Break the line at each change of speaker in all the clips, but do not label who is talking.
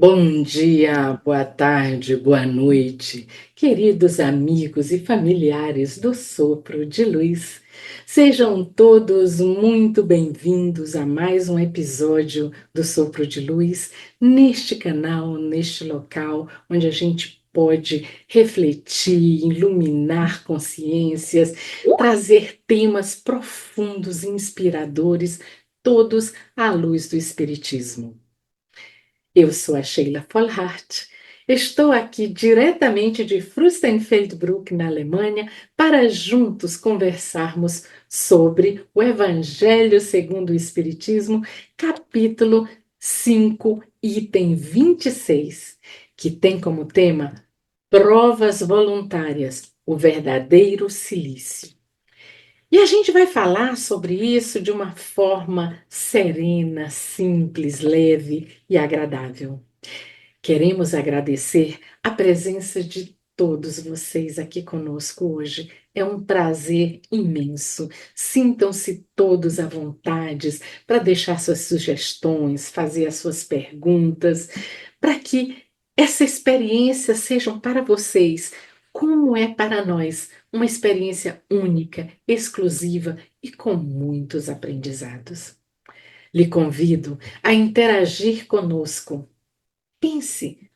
Bom dia, boa tarde, boa noite, queridos amigos e familiares do Sopro de Luz. Sejam todos muito bem-vindos a mais um episódio do Sopro de Luz, neste canal, neste local, onde a gente pode refletir, iluminar consciências, trazer temas profundos e inspiradores, todos à luz do Espiritismo. Eu sou a Sheila Vollhardt. Estou aqui diretamente de Fürstenfeldbruck, na Alemanha, para juntos conversarmos sobre o Evangelho segundo o Espiritismo, capítulo 5, item 26, que tem como tema Provas Voluntárias, o verdadeiro silício. E a gente vai falar sobre isso de uma forma serena, simples, leve e agradável. Queremos agradecer a presença de todos vocês aqui conosco hoje. É um prazer imenso. Sintam-se todos à vontade para deixar suas sugestões, fazer as suas perguntas, para que essa experiência seja para vocês, como é para nós, uma experiência única, exclusiva e com muitos aprendizados. Lhe convido a interagir conosco. Pense,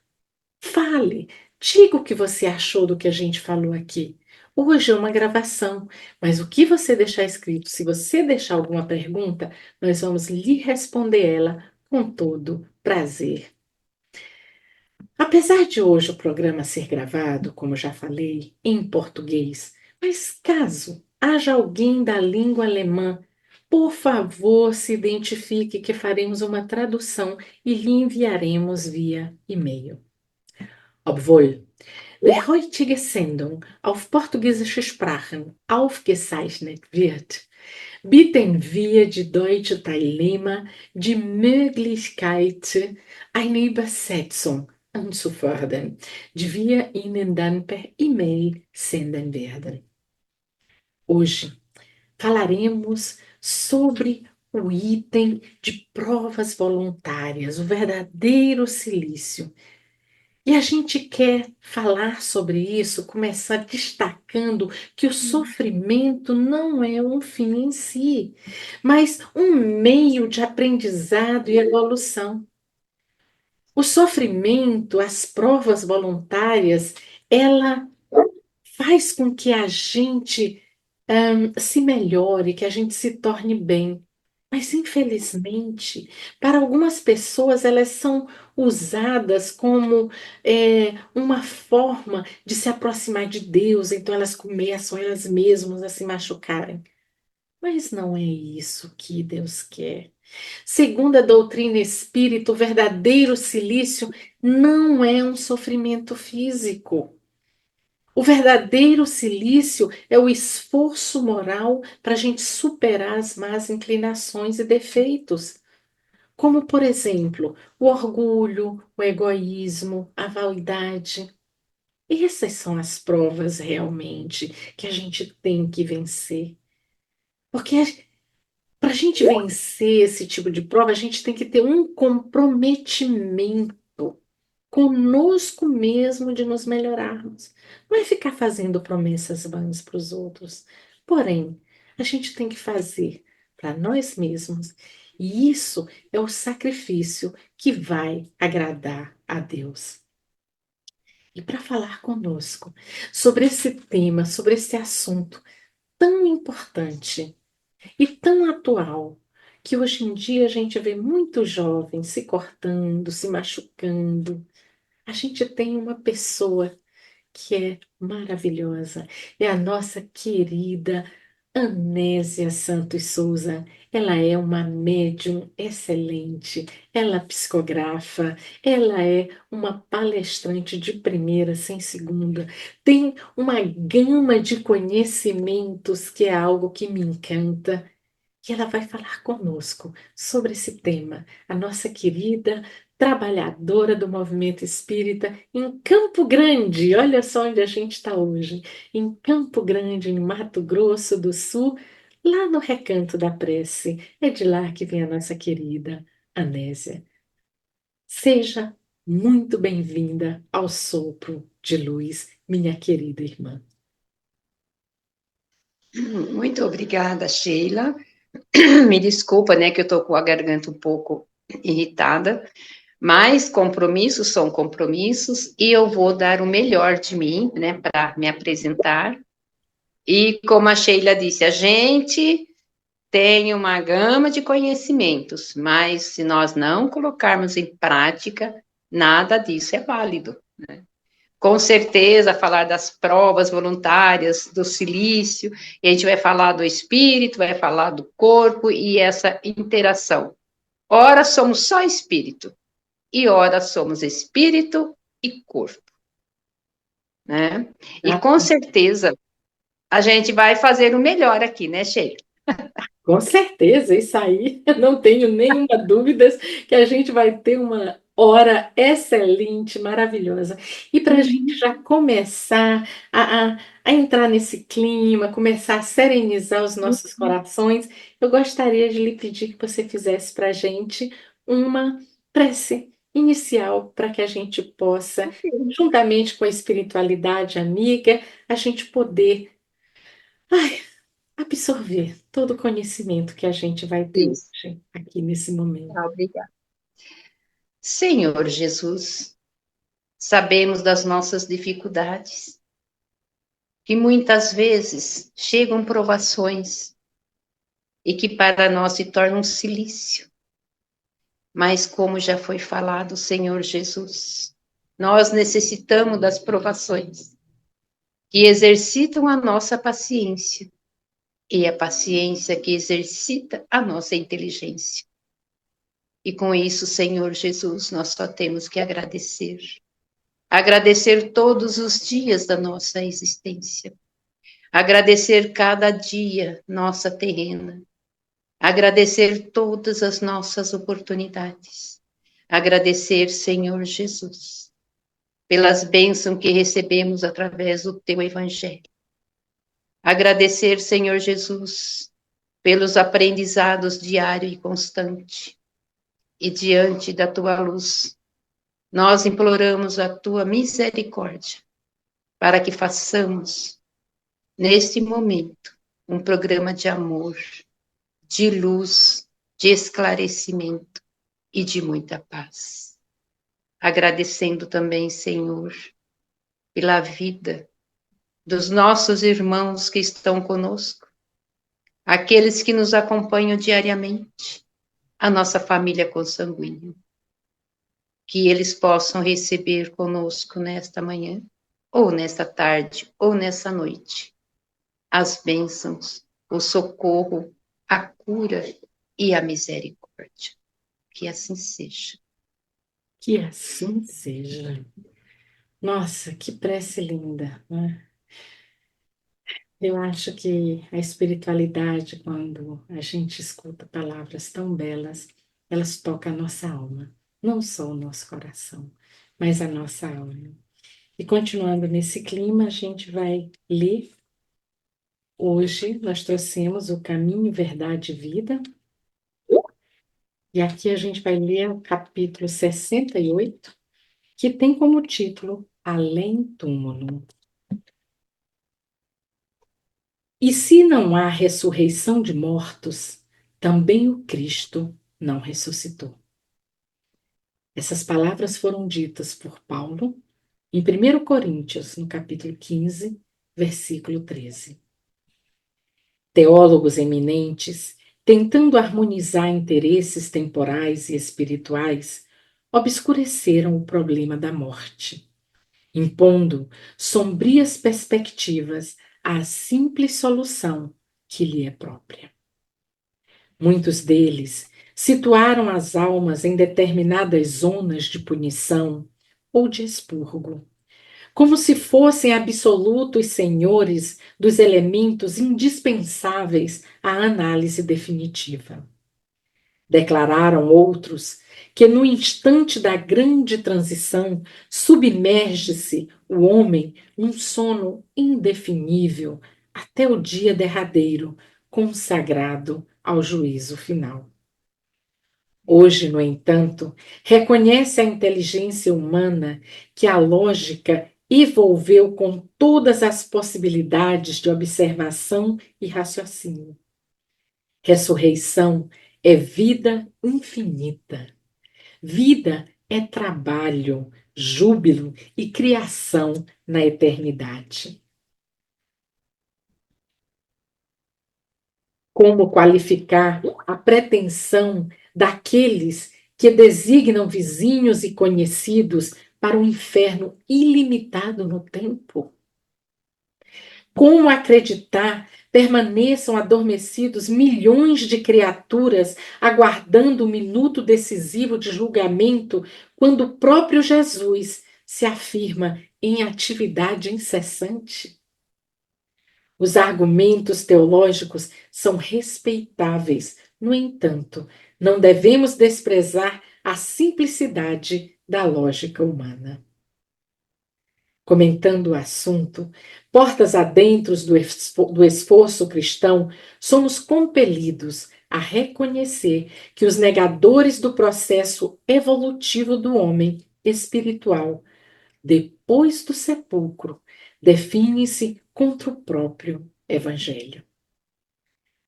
fale, diga o que você achou do que a gente falou aqui. Hoje é uma gravação, mas o que você deixar escrito, se você deixar alguma pergunta, nós vamos lhe responder ela com todo prazer. Apesar de hoje o programa ser gravado, como já falei, em português, mas caso haja alguém da língua alemã, por favor, se identifique que faremos uma tradução e lhe enviaremos via e-mail. Obwohl die heutige Sendung auf portugiesische Sprachen aufgezeichnet wird, bieten wir die deutschen Teilnehmer die Möglichkeit, eine Übersetzung anzufordern, die wir Ihnen dann per E-Mail senden werden. Hoje falaremos sobre o item de provas voluntárias, o verdadeiro silício. E a gente quer falar sobre isso, começar destacando que o sofrimento não é um fim em si, mas um meio de aprendizado e evolução. O sofrimento, as provas voluntárias, ela faz com que a gente se melhore, que a gente se torne bem. Mas, infelizmente, para algumas pessoas, elas são usadas como uma forma de se aproximar de Deus, então elas começam elas mesmas a se machucarem. Mas não é isso que Deus quer. Segundo a doutrina espírita, o verdadeiro silício não é um sofrimento físico. O verdadeiro silício é o esforço moral para a gente superar as más inclinações e defeitos, como, por exemplo, o orgulho, o egoísmo, a vaidade. Essas são as provas realmente que a gente tem que vencer. Porque para a gente vencer esse tipo de prova, a gente tem que ter um comprometimento conosco mesmo de nos melhorarmos. Não é ficar fazendo promessas vãs para os outros. Porém, a gente tem que fazer para nós mesmos. E isso é o sacrifício que vai agradar a Deus. E para falar conosco sobre esse tema, sobre esse assunto tão importante e tão atual, que hoje em dia a gente vê muitos jovens se cortando, se machucando, a gente tem uma pessoa que é maravilhosa, é a nossa querida Anésia Santos Souza. Ela é uma médium excelente, ela psicografa, ela é uma palestrante de primeira, sem segunda, tem uma gama de conhecimentos que é algo que me encanta. E ela vai falar conosco sobre esse tema, a nossa querida trabalhadora do movimento espírita em Campo Grande. Olha só onde a gente está hoje, em Campo Grande, em Mato Grosso do Sul, lá no Recanto da Prece. É de lá que vem a nossa querida Anésia. Seja Muito bem-vinda ao sopro de luz, minha querida irmã.
Muito obrigada, Sheila. Me desculpa, né, que eu tô com a garganta um pouco irritada, mas compromissos são compromissos e eu vou dar o melhor de mim, né, para me apresentar. E como a Sheila disse, a gente tem uma gama de conhecimentos, mas se nós não colocarmos em prática, nada disso é válido. Com certeza, falar das provas voluntárias, do silício, e a gente vai falar do espírito, vai falar do corpo e essa interação. Ora somos só espírito, e ora somos espírito e corpo, né? E
Tá?
com certeza a gente vai fazer o melhor aqui, né, Sheila?
Com certeza, isso aí, eu não tenho nenhuma dúvida que a gente vai ter uma hora excelente, maravilhosa. E para a gente
Uhum.
já começar a entrar nesse clima, começar a serenizar os nossos corações, eu gostaria de lhe pedir que você fizesse para a gente uma prece inicial para que a gente possa, juntamente com a espiritualidade amiga, a gente poder absorver todo o conhecimento que a gente vai ter
Isso.
hoje, aqui nesse momento.
Ah, obrigada. Senhor Jesus, sabemos das nossas dificuldades, que muitas vezes chegam provações e que para nós se tornam um silício. Mas, como já foi falado, Senhor Jesus, nós necessitamos das provações que exercitam a nossa paciência e a paciência que exercita a nossa inteligência. E com isso, Senhor Jesus, nós só temos que agradecer. Agradecer todos os dias da nossa existência. Agradecer cada dia nossa terrena. Agradecer todas as nossas oportunidades. Agradecer, Senhor Jesus, pelas bênçãos que recebemos através do teu evangelho. Agradecer, Senhor Jesus, pelos aprendizados diário e constante. E diante da tua luz, nós imploramos a tua misericórdia para que façamos, neste momento, um programa de amor, de luz, de esclarecimento e de muita paz. Agradecendo também, Senhor, pela vida dos nossos irmãos que estão conosco, aqueles que nos acompanham diariamente, a nossa família consanguínea, que eles possam receber conosco nesta manhã, ou nesta tarde, ou nessa noite, as bênçãos, o socorro, a cura e a misericórdia. Que assim seja.
Que assim seja. Nossa, que prece linda, né? Eu acho que a espiritualidade, quando a gente escuta palavras tão belas, elas tocam a nossa alma, não só o nosso coração, mas a nossa alma. E continuando nesse clima, a gente vai ler. Hoje nós trouxemos o Caminho, Verdade e Vida. E aqui a gente vai ler o capítulo 68, que tem como título Além Túmulo. E se não há ressurreição de mortos, também o Cristo não ressuscitou. Essas palavras foram ditas por Paulo em 1 Coríntios, no capítulo 15, versículo 13. Teólogos eminentes, tentando harmonizar interesses temporais e espirituais, obscureceram o problema da morte, impondo sombrias perspectivas à simples solução que lhe é própria. Muitos deles situaram as almas em determinadas zonas de punição ou de expurgo, como se fossem absolutos senhores dos elementos indispensáveis à análise definitiva. Declararam outros que no instante da grande transição submerge-se o homem num sono indefinível até o dia derradeiro, consagrado ao juízo final. Hoje, no entanto, reconhece a inteligência humana que a lógica evolveu com todas as possibilidades de observação e raciocínio. Ressurreição é vida infinita. Vida é trabalho, júbilo e criação na eternidade. Como qualificar a pretensão daqueles que designam vizinhos e conhecidos para um inferno ilimitado no tempo? Como acreditar permaneçam adormecidos milhões de criaturas aguardando o minuto decisivo de julgamento, quando o próprio Jesus se afirma em atividade incessante? Os argumentos teológicos são respeitáveis, no entanto, não devemos desprezar a simplicidade da lógica humana. Comentando o assunto, portas adentro do esforço cristão, somos compelidos a reconhecer que os negadores do processo evolutivo do homem espiritual, depois do sepulcro, definem-se contra o próprio Evangelho.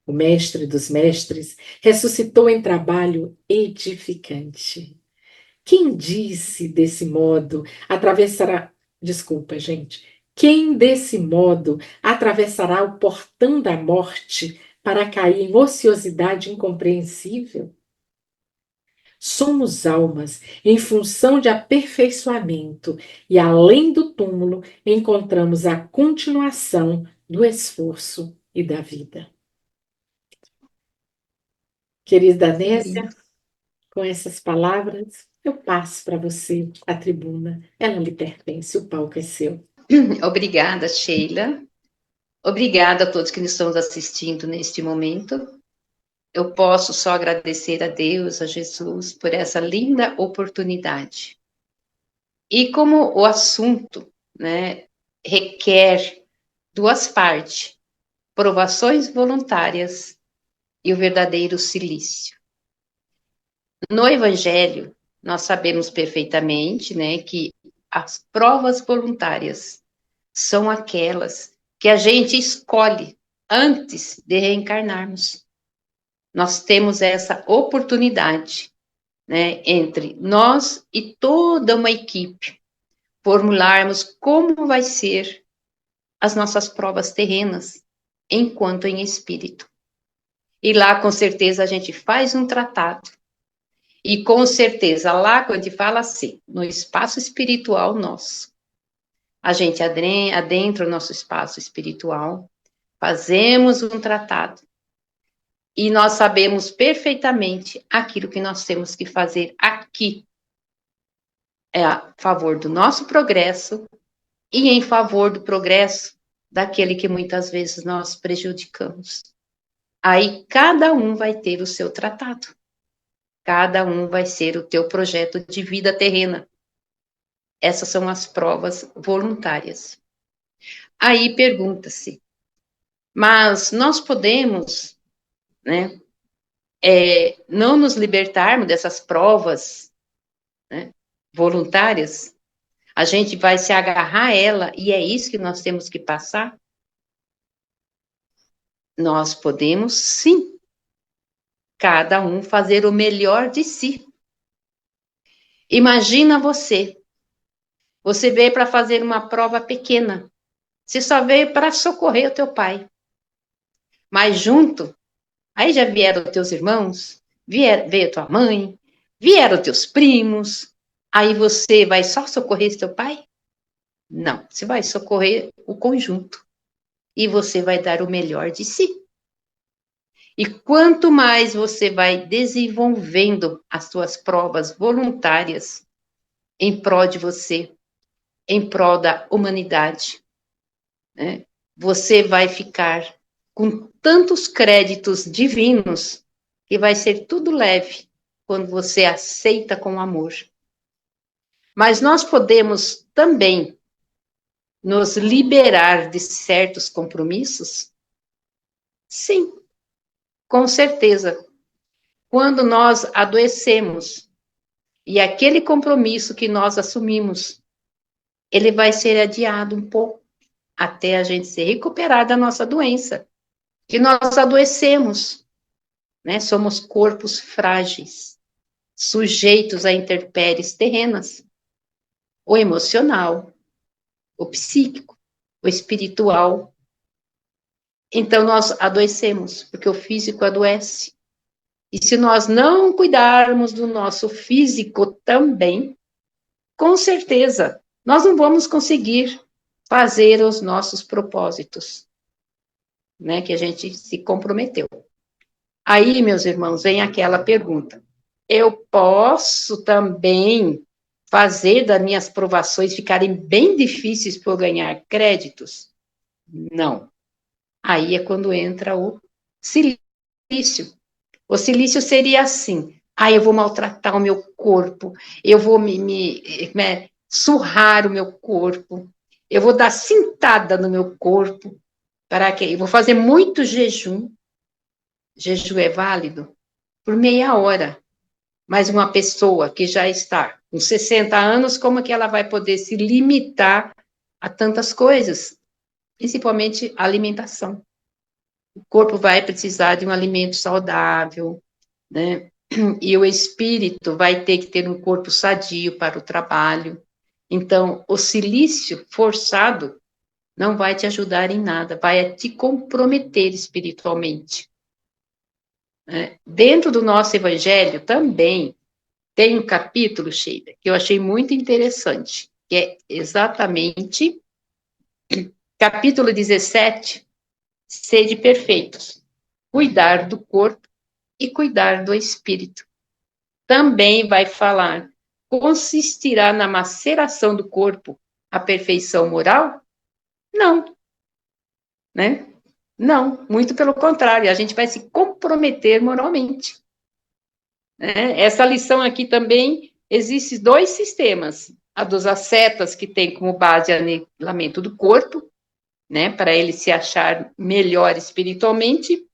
O Mestre dos Mestres ressuscitou em trabalho edificante. Quem disse desse modo atravessará. Desculpa, gente. Quem desse modo atravessará o portão da morte para cair em ociosidade incompreensível? Somos almas em função de aperfeiçoamento e, além do túmulo, encontramos a continuação do esforço e da vida. Querida Nésia, com essas palavras, eu passo para você a tribuna. Ela lhe pertence, o palco é seu.
Obrigada, Sheila. Obrigada a todos que nos estão assistindo neste momento. Eu posso só agradecer a Deus, a Jesus, por essa linda oportunidade. E como o assunto, né, requer duas partes, provações voluntárias e o verdadeiro silício. No Evangelho, nós sabemos perfeitamente, né, que as provas voluntárias são aquelas que a gente escolhe antes de reencarnarmos. Nós temos essa oportunidade, né, entre nós e toda uma equipe, formularmos como vai ser as nossas provas terrenas, enquanto em espírito. E lá, com certeza, a gente faz um tratado. E com certeza, lá, quando a gente fala assim, no espaço espiritual nosso, a gente adentra o nosso espaço espiritual, fazemos um tratado. E nós sabemos perfeitamente aquilo que nós temos que fazer aqui. É a favor do nosso progresso e em favor do progresso daquele que muitas vezes nós prejudicamos. Aí cada um vai ter o seu tratado. Cada um vai ser o teu projeto de vida terrena. Essas são as provas voluntárias. Aí pergunta-se, mas nós podemos, né, não nos libertarmos dessas provas, né, voluntárias? A gente vai se agarrar a ela e é isso que nós temos que passar? Nós podemos, sim, cada um fazer o melhor de si. Imagina você veio para fazer uma prova pequena, você só veio para socorrer o teu pai, mas junto, aí já vieram os teus irmãos, veio tua mãe, vieram teus primos, aí você vai só socorrer esse teu pai? Não, você vai socorrer o conjunto, e você vai dar o melhor de si. E quanto mais você vai desenvolvendo as suas provas voluntárias em prol de você, em prol da humanidade, né? Você vai ficar com tantos créditos divinos que vai ser tudo leve quando você aceita com amor. Mas nós podemos também nos liberar de certos compromissos? Sim, com certeza. quando nós adoecemos e aquele compromisso que nós assumimos, ele vai ser adiado um pouco até a gente se recuperar da nossa doença, que nós adoecemos, né? Somos corpos frágeis, sujeitos a intempéries terrenas, o emocional, o psíquico, o espiritual. Então nós adoecemos, porque o físico adoece. E se nós não cuidarmos do nosso físico também, com certeza nós não vamos conseguir fazer os nossos propósitos, né, que a gente se comprometeu. Aí, meus irmãos, vem aquela pergunta: eu posso também fazer das minhas provações ficarem bem difíceis para eu ganhar créditos? Não. Aí é quando entra o silício. O silício seria assim: eu vou maltratar o meu corpo, eu vou surrar o meu corpo, eu vou dar cintada no meu corpo, para que eu vou fazer muito jejum. Jejum é válido por meia hora. Mas uma pessoa que já está com 60 anos, como que ela vai poder se limitar a tantas coisas? Principalmente a alimentação. O corpo vai precisar de um alimento saudável, né? E o espírito vai ter que ter um corpo sadio para o trabalho. Então, o silício forçado não vai te ajudar em nada, vai te comprometer espiritualmente. Né? Dentro do nosso evangelho também tem um capítulo, Sheila, que eu achei muito interessante, que é exatamente capítulo 17, sede perfeitos, cuidar do corpo e cuidar do espírito. Também vai falar, consistirá na maceração do corpo a perfeição moral? Não, né? Não, muito pelo contrário, a gente vai se comprometer moralmente. Né? Essa lição aqui também, existem dois sistemas, a dos ascetas, que tem como base o aniquilamento do corpo, né, para ele se achar melhor espiritualmente,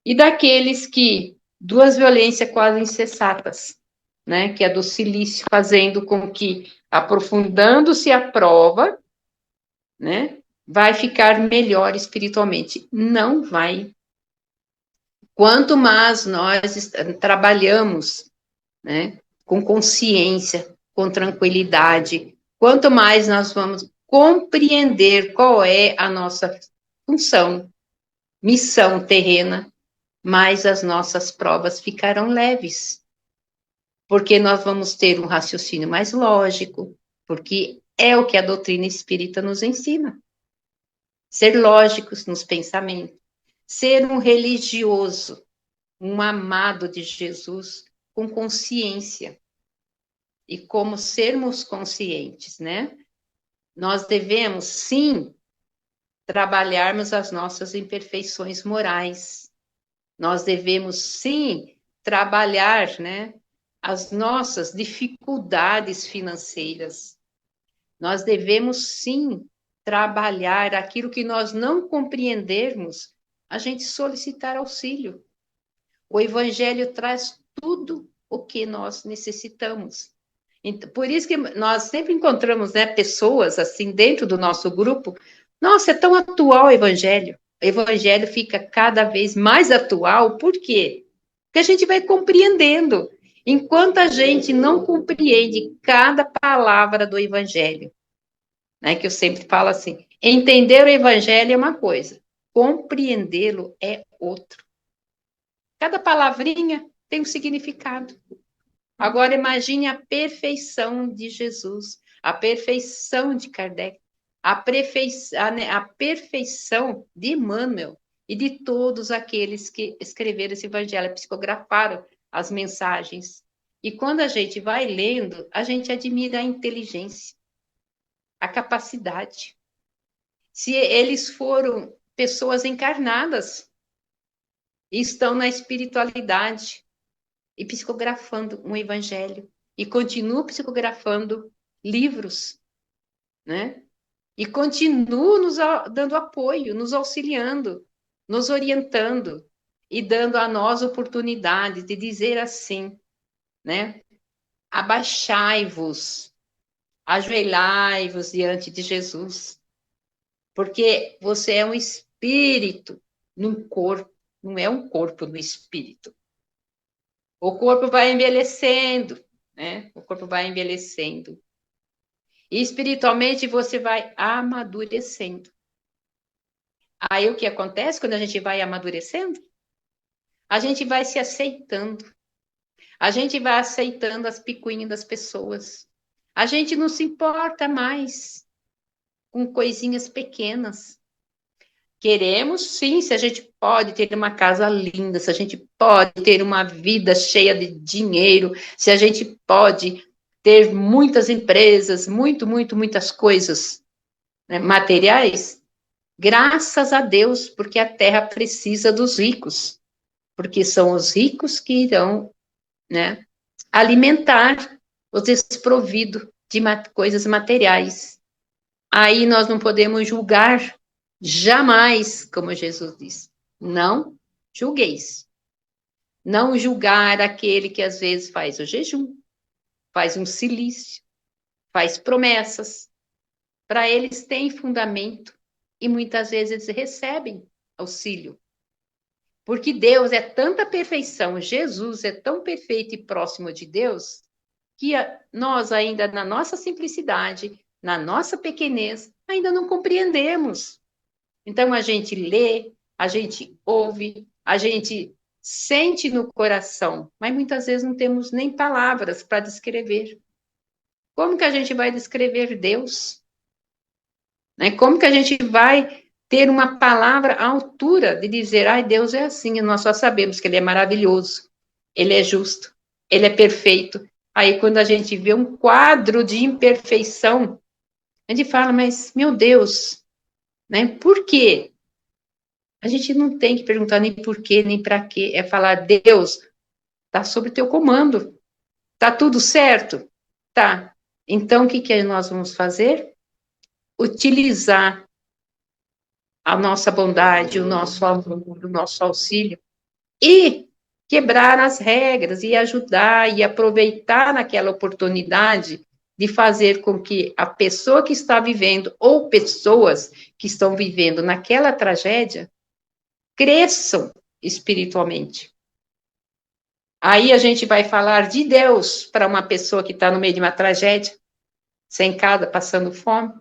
e daqueles que, duas violências quase incessatas, né, que é do silício, fazendo com que, aprofundando-se a prova, né, vai ficar melhor espiritualmente. Não vai. Quanto mais nós trabalhamos, né, com consciência, com tranquilidade, quanto mais nós vamos compreender qual é a nossa função, missão terrena, mais as nossas provas ficarão leves, porque nós vamos ter um raciocínio mais lógico, porque é o que a doutrina espírita nos ensina. Ser lógicos nos pensamentos, ser um religioso, um amado de Jesus com consciência. E como sermos conscientes, né? Nós devemos, sim, trabalharmos as nossas imperfeições morais. Nós devemos, sim, trabalhar, né, as nossas dificuldades financeiras. Nós devemos, sim, trabalhar aquilo que nós não compreendermos, a gente solicitar auxílio. O Evangelho traz tudo o que nós necessitamos. Então, por isso que nós sempre encontramos, né, pessoas assim dentro do nosso grupo. Nossa, é tão atual o Evangelho. O Evangelho fica cada vez mais atual. Por quê? Porque a gente vai compreendendo. Enquanto a gente não compreende cada palavra do Evangelho, né, que eu sempre falo assim, entender o Evangelho é uma coisa, compreendê-lo é outro. Cada palavrinha tem um significado. Agora imagine a perfeição de Jesus, a perfeição de Kardec, a perfeição de Emmanuel e de todos aqueles que escreveram esse evangelho, psicografaram as mensagens. E quando a gente vai lendo, a gente admira a inteligência, a capacidade. Se eles foram pessoas encarnadas e estão na espiritualidade, e psicografando um evangelho, e continuo psicografando livros, né? E continuo nos dando apoio, nos auxiliando, nos orientando. e dando a nós oportunidade de dizer assim, né? Abaixai-vos, ajoelhai-vos diante de Jesus, porque você é um espírito num corpo, não é um corpo no espírito. O corpo vai envelhecendo, né? O corpo vai envelhecendo. E espiritualmente você vai amadurecendo. Aí o que acontece quando a gente vai amadurecendo? A gente vai se aceitando. A gente vai aceitando as picuinhas das pessoas. A gente não se importa mais com coisinhas pequenas. Queremos, sim, se a gente pode ter uma casa linda, se a gente pode ter uma vida cheia de dinheiro, se a gente pode ter muitas empresas, muitas coisas, né, materiais, graças a Deus, porque a terra precisa dos ricos, porque são os ricos que irão, né, alimentar os desprovidos de coisas materiais. Aí nós não podemos julgar jamais, como Jesus diz. Não julgueis. Não julgar aquele que às vezes faz o jejum, faz um cilício, faz promessas. Para eles tem fundamento e muitas vezes recebem auxílio. Porque Deus é tanta perfeição, Jesus é tão perfeito e próximo de Deus, que nós ainda na nossa simplicidade, na nossa pequenez, ainda não compreendemos. Então a gente lê, a gente ouve, a gente sente no coração, mas muitas vezes não temos nem palavras para descrever. Como que a gente vai descrever Deus? Né? Como que a gente vai ter uma palavra à altura de dizer, ai, Deus é assim, e nós só sabemos que Ele é maravilhoso, Ele é justo, Ele é perfeito. Aí quando a gente vê um quadro de imperfeição, a gente fala, mas, meu Deus, né? Por quê? A gente não tem que perguntar nem por quê, nem para quê. É falar, Deus, está sob teu comando. Tá tudo certo? Tá. Então, o que, que nós vamos fazer? Utilizar a nossa bondade, o nosso amor, o nosso auxílio e quebrar as regras e ajudar e aproveitar naquela oportunidade de fazer com que a pessoa que está vivendo ou pessoas que estão vivendo naquela tragédia cresçam espiritualmente. Aí a gente vai falar de Deus para uma pessoa que está no meio de uma tragédia, sem casa, passando fome.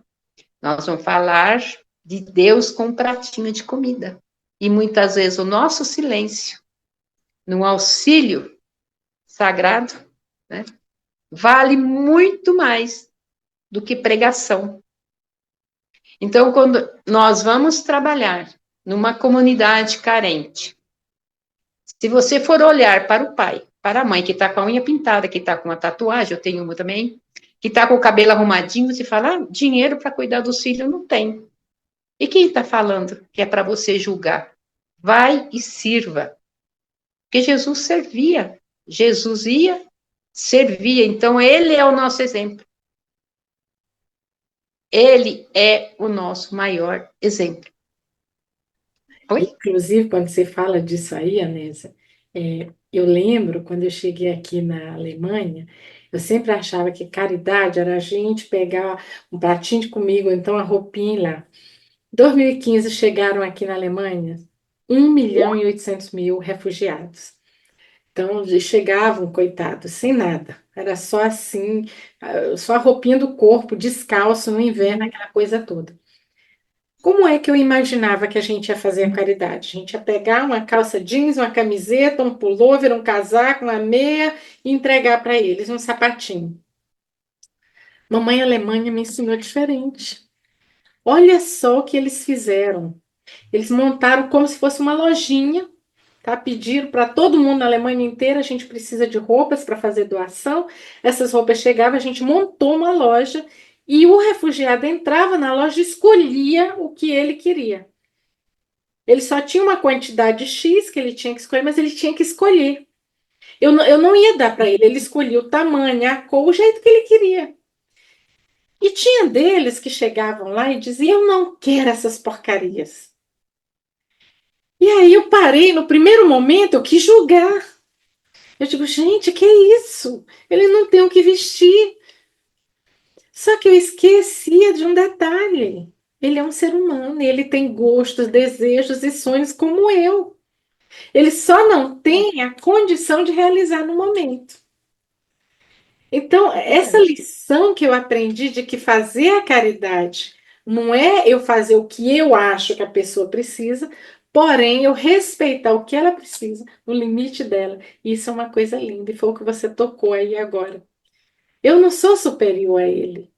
Nós vamos falar de Deus com um pratinho de comida. E muitas vezes o nosso silêncio, no auxílio sagrado, né, vale muito mais do que pregação. Então, quando nós vamos trabalhar numa comunidade carente, se você for olhar para o pai, para a mãe que está com a unha pintada, que está com uma tatuagem, eu tenho uma também, que está com o cabelo arrumadinho, você fala, ah, dinheiro para cuidar dos filhos não tem. E quem está falando que é para você julgar? Vai e sirva. Porque Jesus servia. Jesus ia, servia. Então, ele é o nosso exemplo. Ele é o nosso maior exemplo. Oi?
Inclusive, quando você fala disso aí, Anésia, eu lembro quando eu cheguei aqui na Alemanha, eu sempre achava que caridade era a gente pegar um pratinho de comida, ou então a roupinha e ir lá. Em 2015 chegaram aqui na Alemanha 1.800.000 refugiados. Então, eles chegavam, coitados, sem nada. Era só assim, só a roupinha do corpo, descalço no inverno, aquela coisa toda. Como é que eu imaginava que a gente ia fazer a caridade? A gente ia pegar uma calça jeans, uma camiseta, um pullover, um casaco, uma meia e entregar para eles, um sapatinho. Mamãe Alemanha me ensinou diferente. Olha só o que eles fizeram. Eles montaram como se fosse uma lojinha, tá? Pediram para todo mundo na Alemanha inteira, a gente precisa de roupas para fazer doação. Essas roupas chegavam, a gente montou uma loja e o refugiado entrava na loja e escolhia o que ele queria. Ele só tinha uma quantidade X que ele tinha que escolher, mas ele tinha que escolher. Eu não ia dar para ele, ele escolhia o tamanho, a cor, o jeito que ele queria. E tinha deles que chegavam lá e diziam: Eu não quero essas porcarias. E aí o pai parei, no primeiro momento, eu quis julgar. Eu digo, gente, que é isso? Ele não tem o que vestir. Só que eu esquecia de um detalhe. Ele é um ser humano e ele tem gostos, desejos e sonhos como eu. Ele só não tem a condição de realizar no momento. Então, essa
Verdade.
lição que eu aprendi de que fazer a caridade não é eu fazer o que eu acho que a pessoa precisa, porém eu respeitar o que ela precisa, no limite dela. Isso é uma coisa linda, e foi o que você tocou aí agora. Eu não sou superior a ele.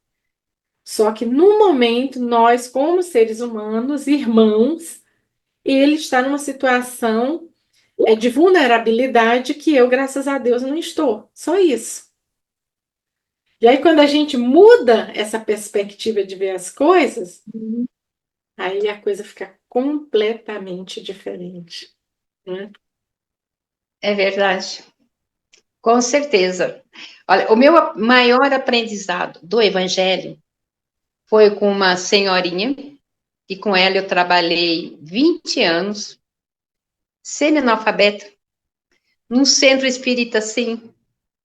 Só que no momento, nós, como seres humanos, irmãos, ele está numa situação de vulnerabilidade que eu, graças a Deus, não estou. Só isso. E aí, quando a gente muda essa perspectiva de ver as coisas, aí a coisa fica completamente diferente, né?
É verdade. Com certeza. Olha, o meu maior aprendizado do Evangelho foi com uma senhorinha, e com ela eu trabalhei 20 anos, semi-analfabeta, num centro espírita assim,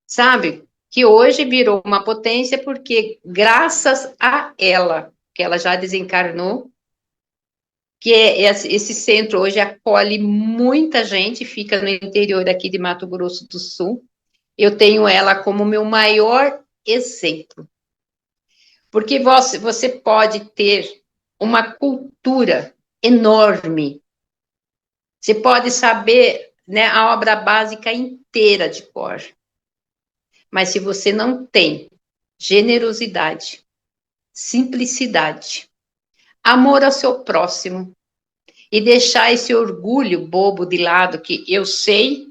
sabe? Que hoje virou uma potência porque, graças a ela, que ela já desencarnou, que esse centro hoje acolhe muita gente, fica no interior aqui de Mato Grosso do Sul. Eu tenho ela como meu maior exemplo. Porque você pode ter uma cultura enorme, você pode saber, né, a obra básica inteira de cor, mas se você não tem generosidade, simplicidade, amor ao seu próximo e deixar esse orgulho bobo de lado que eu sei,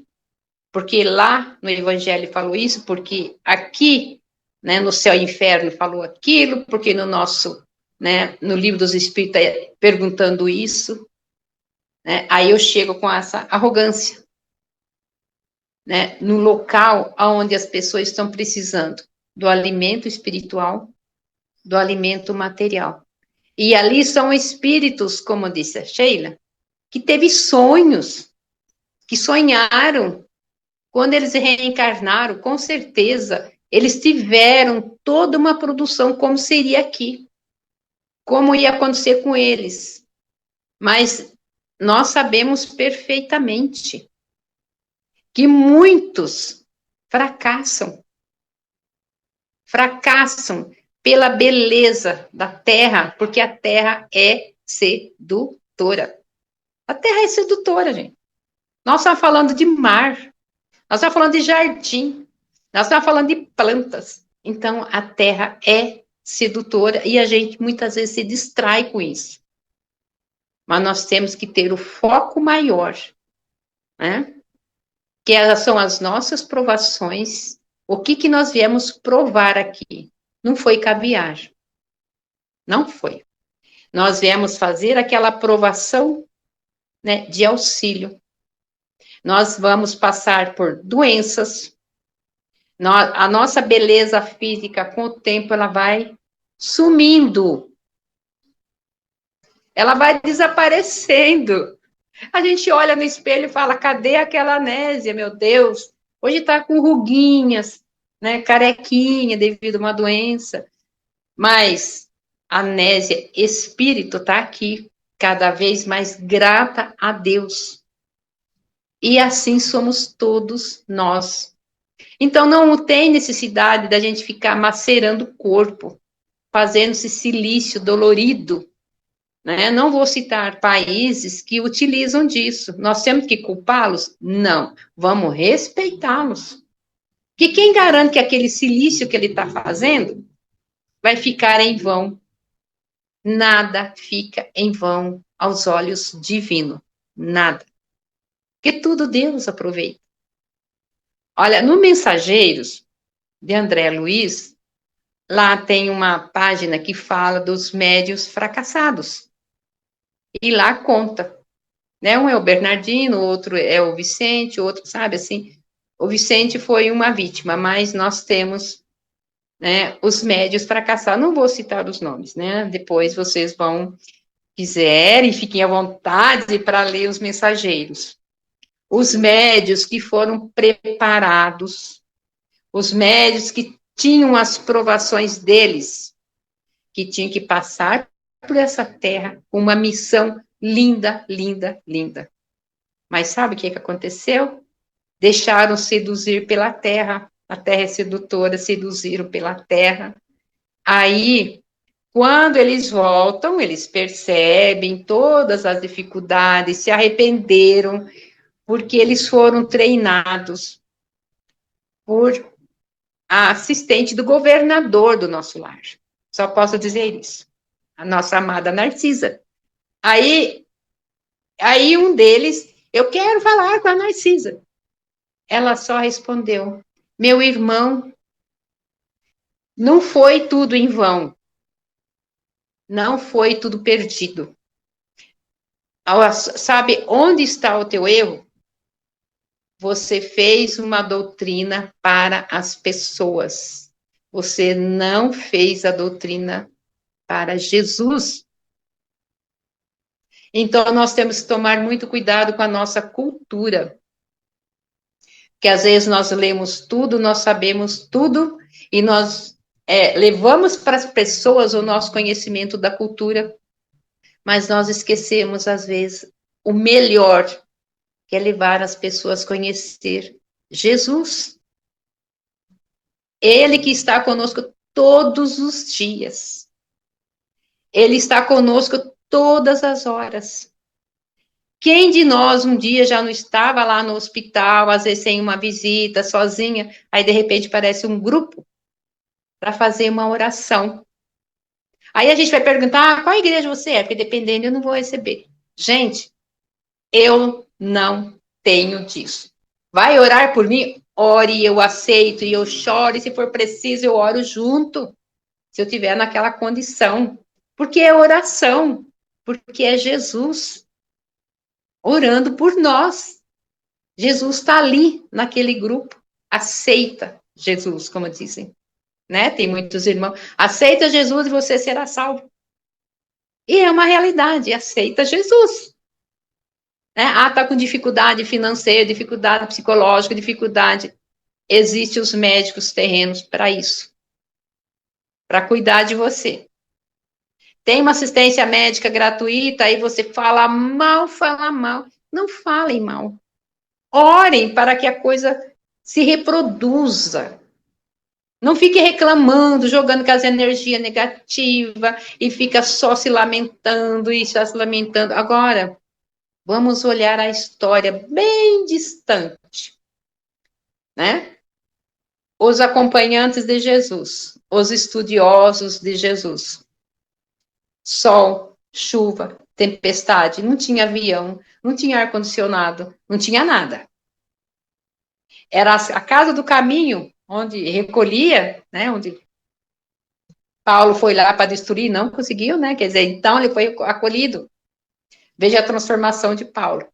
porque lá no Evangelho falou isso, porque aqui, né, no céu e inferno falou aquilo, porque no nosso, né, no livro dos Espíritos perguntando isso, né, aí eu chego com essa arrogância, né, no local onde as pessoas estão precisando do alimento espiritual, do alimento material. E ali são espíritos, como disse a Sheila, que teve sonhos, que sonharam. Quando eles reencarnaram, com certeza, eles tiveram toda uma produção, como seria aqui, como ia acontecer com eles. Mas nós sabemos perfeitamente que muitos fracassam, fracassam pela beleza da terra, porque a terra é sedutora. A terra é sedutora, gente. Nós estamos falando de mar, nós estamos falando de jardim, nós estamos falando de plantas. Então, a terra é sedutora e a gente muitas vezes se distrai com isso. Mas nós temos que ter o foco maior, né? Que são as nossas provações. O que nós viemos provar aqui? Não foi caviar. Não foi. Nós viemos fazer aquela provação, né, de auxílio. Nós vamos passar por doenças. A nossa beleza física, com o tempo, ela vai sumindo. Ela vai desaparecendo. A gente olha no espelho e fala, cadê aquela Nésia, meu Deus? Hoje está com ruguinhas, né, carequinha devido a uma doença. Mas a Nésia, espírito, está aqui, cada vez mais grata a Deus. E assim somos todos nós. Então não tem necessidade da gente ficar macerando o corpo, fazendo-se silício dolorido, né? Não vou citar países que utilizam disso. Nós temos que culpá-los? Não. Vamos respeitá-los. Que quem garante que aquele silício que ele está fazendo vai ficar em vão? Nada fica em vão aos olhos divinos. Nada. Porque tudo Deus aproveita. Olha, no Mensageiros, de André Luiz, lá tem uma página que fala dos médiuns fracassados. E lá conta, né? Um é o Bernardino, o outro é o Vicente, o outro, sabe, assim. O Vicente foi uma vítima, mas nós temos, né, os médiuns fracassados. Não vou citar os nomes, né? Depois vocês vão, quiserem, fiquem à vontade para ler os Mensageiros. os médios que foram preparados, os médios que tinham as provações deles, que tinham que passar por essa terra com uma missão linda, linda, linda. Mas sabe o que aconteceu? Deixaram seduzir pela terra, a terra é sedutora, seduziram pela terra. Aí, quando eles voltam, eles percebem todas as dificuldades, se arrependeram, porque eles foram treinados por a assistente do governador do nosso lar. Só posso dizer isso. A nossa amada Narcisa. Aí um deles, eu quero falar com a Narcisa. Ela só respondeu: meu irmão, não foi tudo em vão. Não foi tudo perdido. Sabe onde está o teu erro? Você fez uma doutrina para as pessoas. Você não fez a doutrina para Jesus. Então, nós temos que tomar muito cuidado com a nossa cultura. Que às vezes nós lemos tudo, nós sabemos tudo, e nós levamos para as pessoas o nosso conhecimento da cultura, mas nós esquecemos, às vezes, o melhor, que é levar as pessoas a conhecer Jesus. Ele que está conosco todos os dias. Ele está conosco todas as horas. Quem de nós um dia já não estava lá no hospital, às vezes sem uma visita, sozinha, aí de repente aparece um grupo para fazer uma oração. Aí a gente vai perguntar, qual igreja você é? Porque dependendo eu não vou receber. Gente, eu não tenho disso. Vai orar por mim? Ore, eu aceito, e eu choro, e se for preciso eu oro junto, se eu tiver naquela condição. Porque é oração, porque é Jesus orando por nós. Jesus está ali, naquele grupo. Aceita Jesus, como dizem. Né? Tem muitos irmãos. Aceita Jesus e você será salvo. E é uma realidade, aceita Jesus. Né? Ah, está com dificuldade financeira, dificuldade psicológica, dificuldade. Existem os médicos terrenos para isso. Para cuidar de você. Tem uma assistência médica gratuita, aí você fala mal. Não falem mal. Orem para que a coisa se reproduza. Não fique reclamando, jogando com as energias negativas e fica só se lamentando e só se lamentando. Agora, vamos olhar a história bem distante, né? Os acompanhantes de Jesus, os estudiosos de Jesus. Sol, chuva, tempestade, não tinha avião, não tinha ar-condicionado, não tinha nada. Era a casa do caminho, onde recolhia, né, onde Paulo foi lá para destruir, não conseguiu, né, quer dizer, então ele foi acolhido. Veja a transformação de Paulo.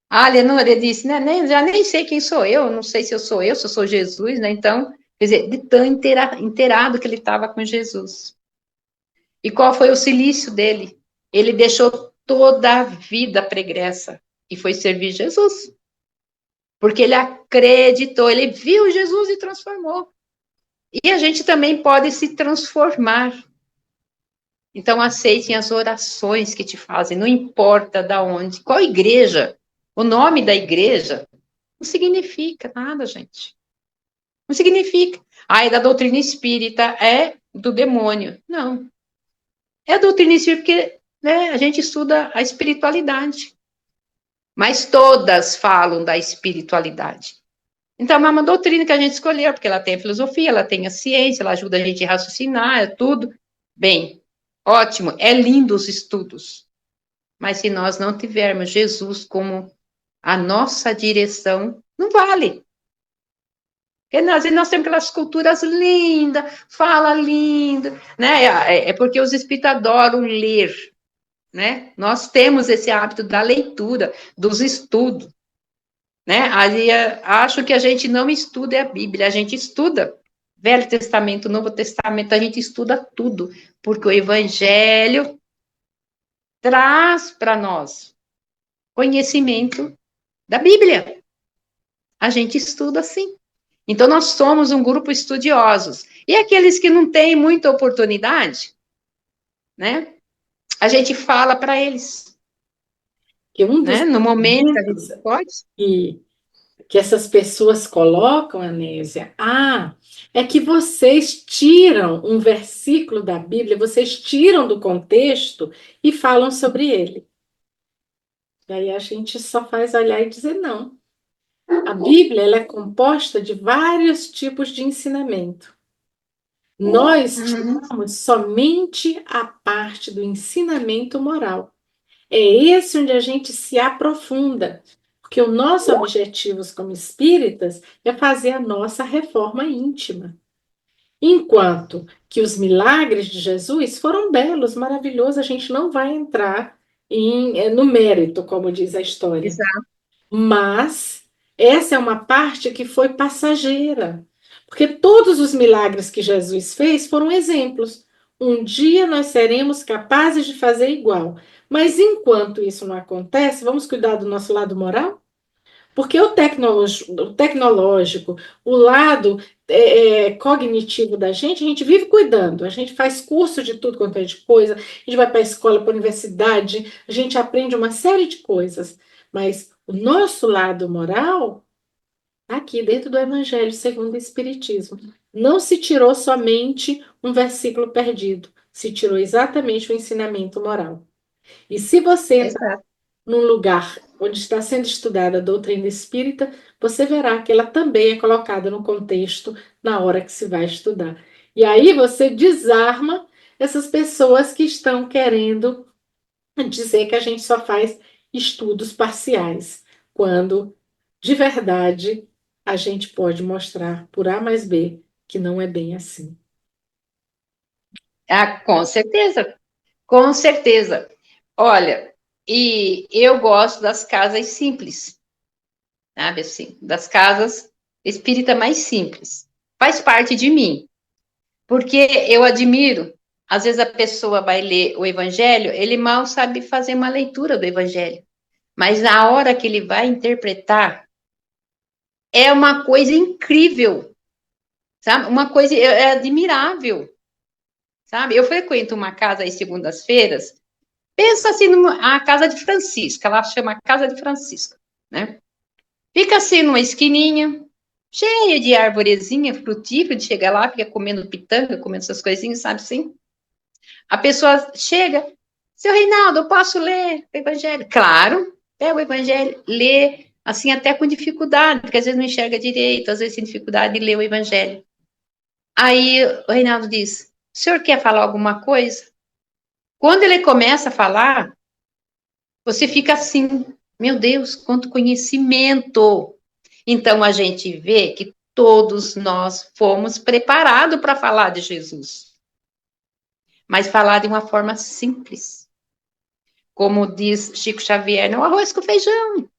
Ah, ele disse, né, já nem sei quem sou eu, não sei se eu sou eu, se eu sou Jesus, né, então, quer dizer, de tão inteirado que ele estava com Jesus. E qual foi o cilício dele? Ele deixou toda a vida pregressa e foi servir Jesus. Porque ele acreditou, ele viu Jesus e transformou. E a gente também pode se transformar. Então, aceitem as orações que te fazem, não importa de onde, qual igreja, o nome da igreja, não significa nada, gente. Não significa. Ah, é da doutrina espírita, é do demônio. Não. É a doutrina espírita porque né, a gente estuda a espiritualidade. Mas todas falam da espiritualidade. Então, é uma doutrina que a gente escolheu, porque ela tem a filosofia, ela tem a ciência, ela ajuda a gente a raciocinar, é tudo. Bem, ótimo, é lindo os estudos. Mas se nós não tivermos Jesus como a nossa direção, não vale. Porque às vezes nós temos aquelas culturas lindas, fala lindo, né? É porque os espíritos adoram ler, né? Nós temos esse hábito da leitura, dos estudos. Né? Ali, acho que a gente não estuda a Bíblia, a gente estuda Velho Testamento, Novo Testamento, a gente estuda tudo, porque o Evangelho traz para nós conhecimento da Bíblia. A gente estuda assim. Então, nós somos um grupo estudiosos. E aqueles que não têm muita oportunidade, né? A gente fala para eles,
Que um dos
né? No momento que a gente
argumentos
pode.
que essas pessoas colocam, Anésia, é que vocês tiram um versículo da Bíblia, vocês tiram do contexto e falam sobre ele. E aí a gente só faz olhar e dizer não. A Bíblia ela é composta de vários tipos de ensinamento. Nós
Uhum.
tiramos somente a parte do ensinamento moral. É esse onde a gente se aprofunda, porque o nosso objetivo como espíritas é fazer a nossa reforma íntima. Enquanto que os milagres de Jesus foram belos, maravilhosos, a gente não vai entrar no mérito, como diz a história.
Exato.
Mas essa é uma parte que foi passageira, porque todos os milagres que Jesus fez foram exemplos. Um dia nós seremos capazes de fazer igual. Mas enquanto isso não acontece, vamos cuidar do nosso lado moral? Porque o tecnológico, o lado cognitivo da gente, a gente vive cuidando. A gente faz curso de tudo quanto é de coisa, a gente vai para a escola, para a universidade, a gente aprende uma série de coisas. Mas o nosso lado moral, tá aqui dentro do Evangelho segundo o Espiritismo, não se tirou somente um versículo perdido, se tirou exatamente o ensinamento moral. E se você entrar
Exato.
num lugar onde está sendo estudada a doutrina espírita, você verá que ela também é colocada no contexto na hora que se vai estudar. E aí você desarma essas pessoas que estão querendo dizer que a gente só faz estudos parciais, quando de verdade a gente pode mostrar por A mais B que não é bem assim.
Ah, com certeza, com certeza. Olha, e eu gosto das casas simples, sabe assim, das casas espírita mais simples. Faz parte de mim, porque eu admiro, às vezes a pessoa vai ler o evangelho, ele mal sabe fazer uma leitura do evangelho, mas na hora que ele vai interpretar, é uma coisa incrível, sabe? Uma coisa é admirável, sabe? Eu frequento uma casa às segundas-feiras. Pensa assim, a casa de Francisco, ela chama Casa de Francisco, né? Fica assim numa esquininha, cheia de arvorezinha frutífera, de chegar lá, fica comendo pitanga, comendo essas coisinhas, sabe assim? A pessoa chega, seu Reinaldo, eu posso ler o Evangelho? Claro, pega o Evangelho, lê, assim, até com dificuldade, porque às vezes não enxerga direito, às vezes tem dificuldade de ler o Evangelho. Aí o Reinaldo diz, o senhor quer falar alguma coisa? Quando ele começa a falar, você fica assim, meu Deus, quanto conhecimento! Então a gente vê que todos nós fomos preparados para falar de Jesus, mas falar de uma forma simples. Como diz Chico Xavier, não arroz com feijão,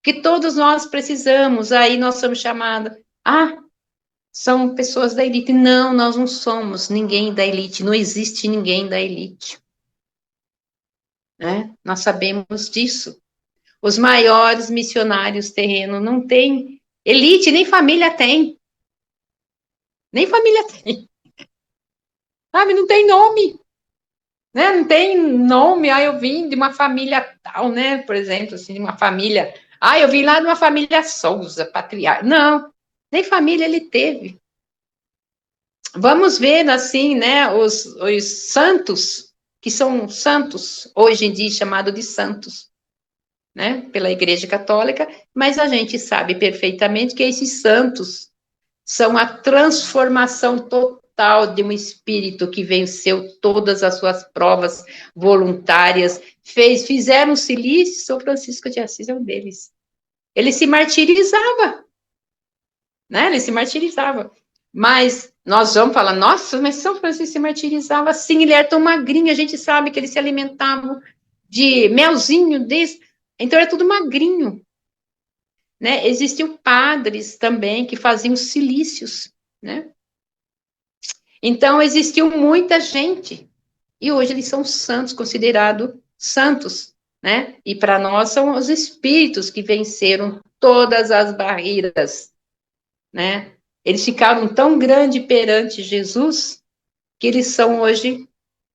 que todos nós precisamos. Aí nós somos chamados, são pessoas da elite. Não, nós não somos ninguém da elite, não existe ninguém da elite. Né? Nós sabemos disso. Os maiores missionários terrenos não têm elite, nem família tem. Nem família tem. Sabe? Não tem nome. Né? Não tem nome. Eu vim de uma família tal, né? Por exemplo, assim, de uma família. Eu vim lá de uma família Souza, patriarca. Não, nem família ele teve. Vamos ver, assim, né? Os santos, que são santos, hoje em dia chamado de santos, né? Pela Igreja Católica, mas a gente sabe perfeitamente que esses santos são a transformação total de um espírito que venceu todas as suas provas voluntárias, fizeram silício. São Francisco de Assis é um deles. Ele se martirizava, né? Ele se martirizava. Mas nós vamos falar, nossa, mas São Francisco se martirizava assim, ele era tão magrinho, a gente sabe que ele se alimentava de melzinho, então era tudo magrinho. Né? Existiam padres também que faziam silícios, né? Então, existiu muita gente. E hoje eles são santos, considerados santos. né? E para nós são os espíritos que venceram todas as barreiras, né? Eles ficaram tão grande perante Jesus que eles são hoje,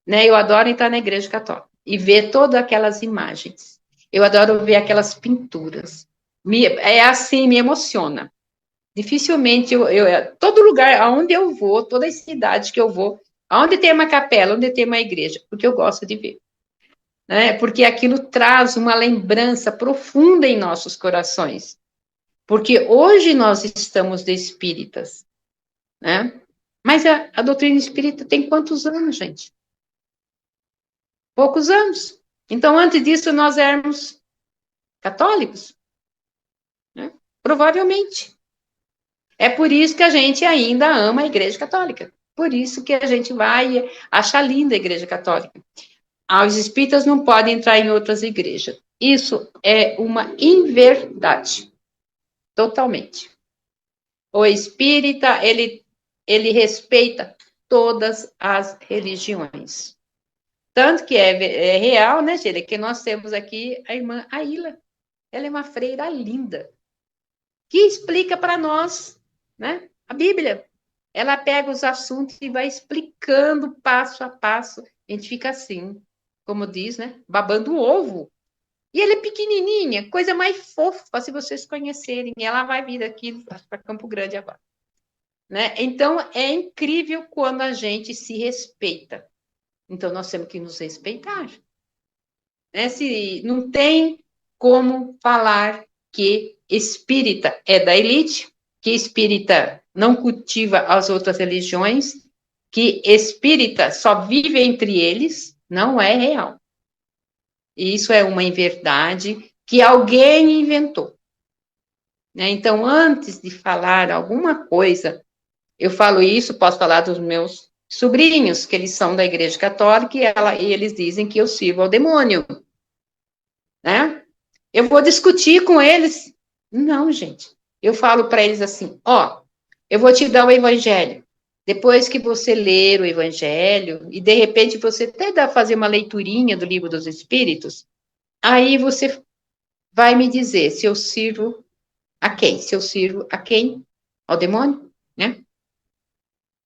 né? Eu adoro entrar na igreja católica e ver todas aquelas imagens. Eu adoro ver aquelas pinturas. É assim, me emociona. Dificilmente todo lugar aonde eu vou, toda cidade que eu vou, aonde tem uma capela, onde tem uma igreja, porque eu gosto de ver, né? Porque aquilo traz uma lembrança profunda em nossos corações. Porque hoje nós estamos de espíritas, né? Mas a doutrina espírita tem quantos anos, gente? Poucos anos. Então, antes disso, nós éramos católicos, né? Provavelmente. É por isso que a gente ainda ama a Igreja Católica. Por isso que a gente vai achar linda a Igreja Católica. Os espíritas não podem entrar em outras igrejas. Isso é uma inverdade. Totalmente. O espírita, ele respeita todas as religiões. Tanto que é real, né, Sheila, que nós temos aqui a irmã Aila. Ela é uma freira linda, que explica para nós, né, a Bíblia. Ela pega os assuntos e vai explicando passo a passo. A gente fica assim, como diz, né, babando o ovo. E ela é pequenininha, coisa mais fofa, se vocês conhecerem. Ela vai vir aqui para Campo Grande agora. Né? Então, é incrível quando a gente se respeita. Então, nós temos que nos respeitar. Né? Se não tem como falar que espírita é da elite, que espírita não cultiva as outras religiões, que espírita só vive entre eles, não é real. E isso é uma inverdade que alguém inventou. Né? Então, antes de falar alguma coisa, eu falo isso, posso falar dos meus sobrinhos, que eles são da Igreja Católica, e eles dizem que eu sirvo ao demônio, né? Eu vou discutir com eles. Não, gente. Eu falo para eles assim, ó, eu vou te dar o evangelho. Depois que você ler o evangelho, e de repente você até dá fazer uma leiturinha do livro dos Espíritos, aí você vai me dizer se eu sirvo a quem? Se eu sirvo a quem? Ao demônio, né?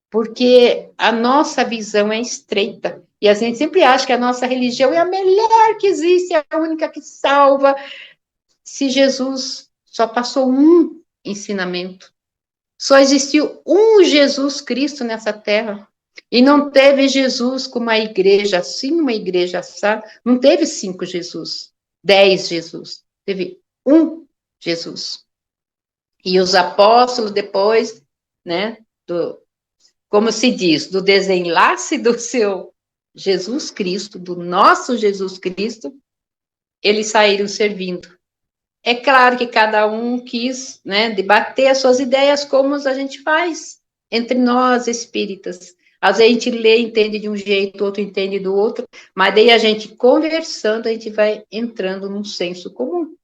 Porque a nossa visão é estreita. E a gente sempre acha que a nossa religião é a melhor que existe, é a única que salva. Se Jesus só passou um ensinamento, só existiu um Jesus Cristo nessa terra. E não teve Jesus com uma igreja assim, uma igreja assada. Não teve 5 Jesus, 10 Jesus. Teve um Jesus. E os apóstolos depois, né, como se diz, do desenlace do seu Jesus Cristo, do nosso Jesus Cristo, eles saíram servindo. É claro que cada um quis, né, debater as suas ideias, como a gente faz entre nós espíritas. Às vezes a gente lê, entende de um jeito, outro entende do outro, mas daí a gente conversando, a gente vai entrando num senso comum.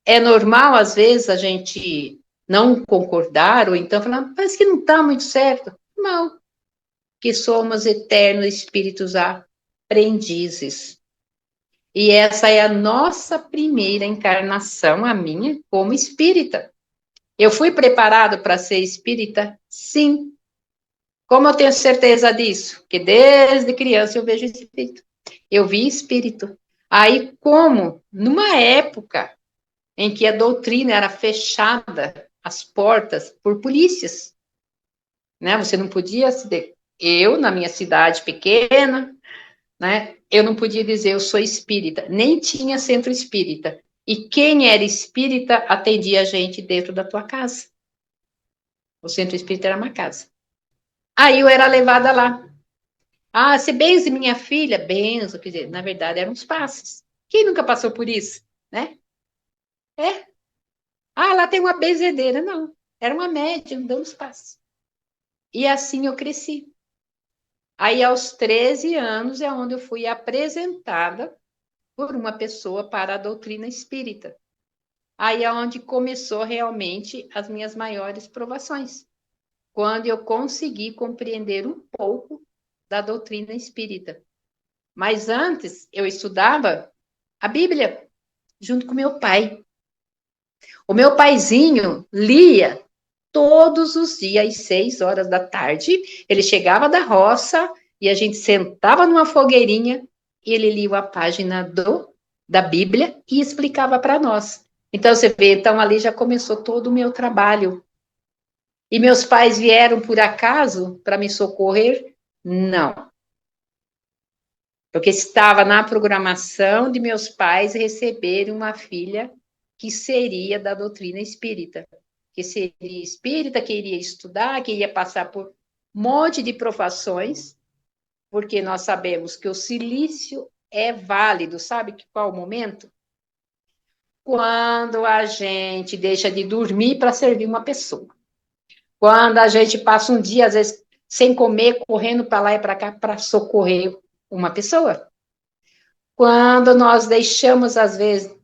É normal, às vezes, a gente não concordar, ou então falar, parece que não está muito certo. Não, que somos eternos espíritos aprendizes. E essa é a nossa primeira encarnação, a minha, como espírita. Eu fui preparado para ser espírita? Sim. Como eu tenho certeza disso? Que desde criança eu vejo espírito. Eu vi espírito. Aí, como, numa época em que a doutrina era fechada, as portas, por polícias, né? Você não podia se... Eu, na minha cidade pequena, né? Eu não podia dizer eu sou espírita, nem tinha centro espírita. E quem era espírita atendia a gente dentro da tua casa. O centro espírita era uma casa. Aí eu era levada lá. Ah, você benze minha filha? Benzo, quer dizer, na verdade eram os passes. Quem nunca passou por isso, né? É. Ah, lá tem uma benzedeira. Não, era uma médium dando os passes. E assim eu cresci. Aí aos 13 anos é onde eu fui apresentada por uma pessoa para a doutrina espírita. Aí é onde começou realmente as minhas maiores provações, quando eu consegui compreender um pouco da doutrina espírita. Mas antes eu estudava a Bíblia junto com meu pai. O meu paizinho lia todos os dias às 6 horas da tarde. Ele chegava da roça e a gente sentava numa fogueirinha e ele lia a página da Bíblia e explicava para nós. Então você vê, então ali já começou todo o meu trabalho. E meus pais vieram por acaso para me socorrer? Não. Porque estava na programação de meus pais receberem uma filha que seria da doutrina espírita, que seria espírita, que iria estudar, que ia passar por um monte de provações, porque nós sabemos que o silício é válido, sabe qual o momento? Quando a gente deixa de dormir para servir uma pessoa. Quando a gente passa um dia, às vezes, sem comer, correndo para lá e para cá para socorrer uma pessoa. Quando nós deixamos, às vezes,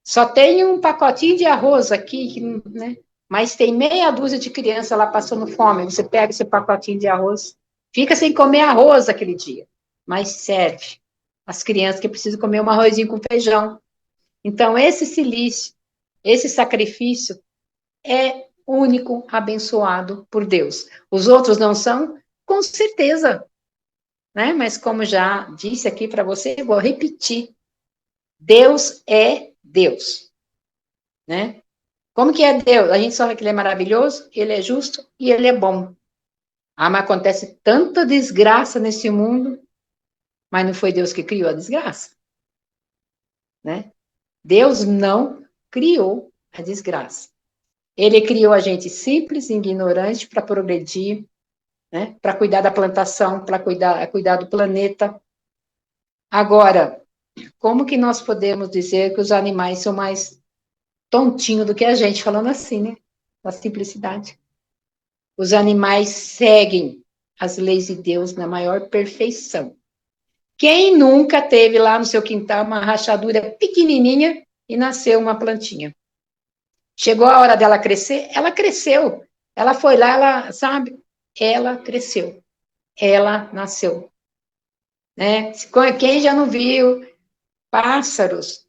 só tem um pacotinho de arroz aqui, né? Mas tem meia dúzia de crianças lá passando fome. Você pega esse pacotinho de arroz, fica sem comer arroz aquele dia, mas serve as crianças que precisam comer um arrozinho com feijão. Então, esse silício, esse sacrifício é único, abençoado por Deus. Os outros não são? Com certeza, né? Mas como já disse aqui para você, vou repetir. Deus é Deus, né? Como que é Deus? A gente sabe que ele é maravilhoso, ele é justo e ele é bom. Ah, mas acontece tanta desgraça nesse mundo, mas não foi Deus que criou a desgraça, né? Deus não criou a desgraça. Ele criou a gente simples, ignorante, para progredir, né? Para cuidar da plantação, para cuidar do planeta. Agora, como que nós podemos dizer que os animais são mais tontinhos do que a gente, falando assim, né? Na simplicidade. Os animais seguem as leis de Deus na maior perfeição. Quem nunca teve lá no seu quintal uma rachadura pequenininha e nasceu uma plantinha? Chegou a hora dela crescer? Ela cresceu. Ela foi lá, ela, sabe? Ela cresceu. Ela nasceu. Né? Quem já não viu pássaros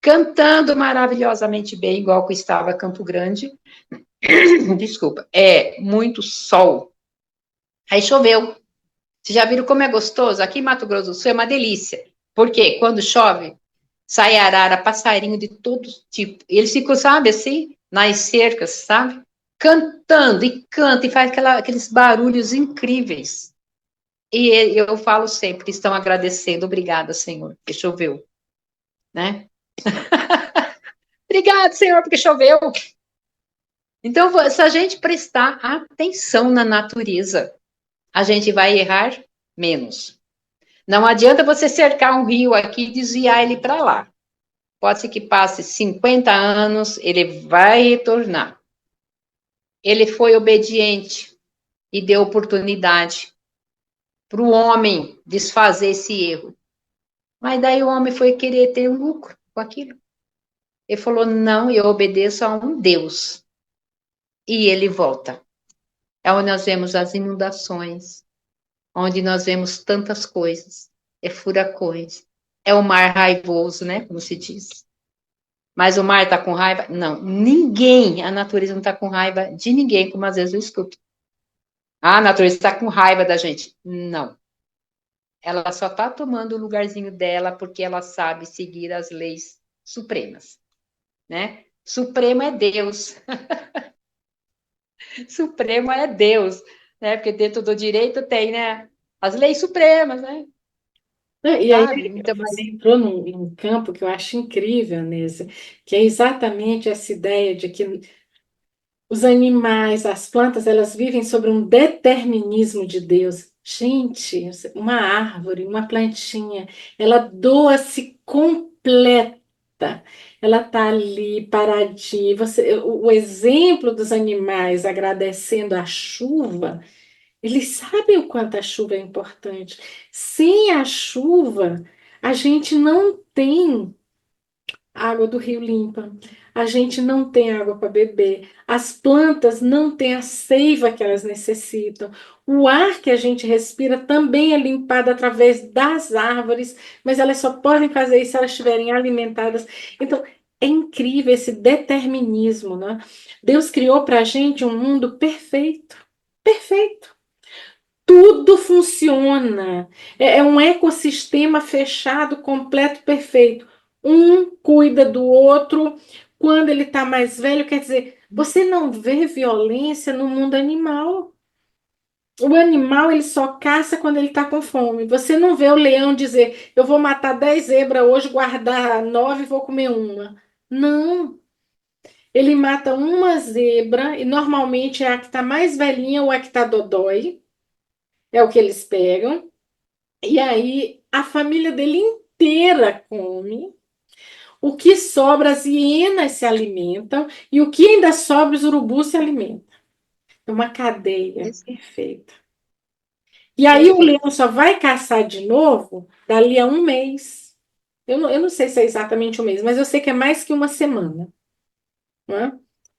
cantando maravilhosamente bem, igual que estava Campo Grande? Desculpa. É muito sol. Aí choveu. Vocês já viram como é gostoso? Aqui em Mato Grosso do Sul é uma delícia. Porque quando chove, sai arara, passarinho de todo tipo. Eles ficam, sabe, assim, nas cercas, sabe? Cantando e canta e faz aqueles barulhos incríveis. E eu falo sempre, estão agradecendo, obrigada, Senhor, porque choveu, né? Obrigado, Senhor, porque choveu. Então, se a gente prestar atenção na natureza, a gente vai errar menos. Não adianta você cercar um rio aqui e desviar ele para lá. Pode ser que passe 50 anos, ele vai retornar. Ele foi obediente e deu oportunidade para o homem desfazer esse erro. Mas daí o homem foi querer ter um lucro com aquilo. Ele falou: não, eu obedeço a um Deus. E ele volta. É onde nós vemos as inundações, onde nós vemos tantas coisas. É furacões. É o mar raivoso, né? Como se diz. Mas o mar está com raiva? Não, ninguém, a natureza não está com raiva de ninguém, como às vezes eu escuto. Ah, a natureza está com raiva da gente. Não. Ela só está tomando o lugarzinho dela porque ela sabe seguir as leis supremas, né? Supremo é Deus. Supremo é Deus, né? Porque dentro do direito tem, né? As leis supremas, né?
E aí
Sabe? Então,
você entrou num campo que eu acho incrível, Nessa, que é exatamente essa ideia de que os animais, as plantas, elas vivem sobre um determinismo de Deus. Gente, uma árvore, uma plantinha, ela doa-se completa. Ela está ali paradinha. O exemplo dos animais agradecendo a chuva, eles sabem o quanto a chuva é importante. Sem a chuva, a gente não tem A água do rio limpa. A gente não tem água para beber. As plantas não têm a seiva que elas necessitam. O ar que a gente respira também é limpado através das árvores, mas elas só podem fazer isso se elas estiverem alimentadas. Então, é incrível esse determinismo, né? Deus criou para a gente um mundo perfeito. Perfeito. Tudo funciona. É um ecossistema fechado, completo, perfeito. Um cuida do outro. Quando ele está mais velho, quer dizer, você não vê violência no mundo animal. O animal ele só caça quando ele está com fome. Você não vê o leão dizer: eu vou matar 10 zebras hoje, guardar 9 e vou comer uma. Não. Ele mata uma zebra e normalmente é a que está mais velhinha ou a que está dodói. É o que eles pegam. E aí a família dele inteira come. O que sobra, as hienas se alimentam. E o que ainda sobra, os urubus se alimentam. É uma cadeia
Esse-
perfeita. E aí o
Perfeito.
leão só vai caçar de novo dali a um mês. Eu não sei se é exatamente um mês, mas eu sei que é mais que uma semana. Né?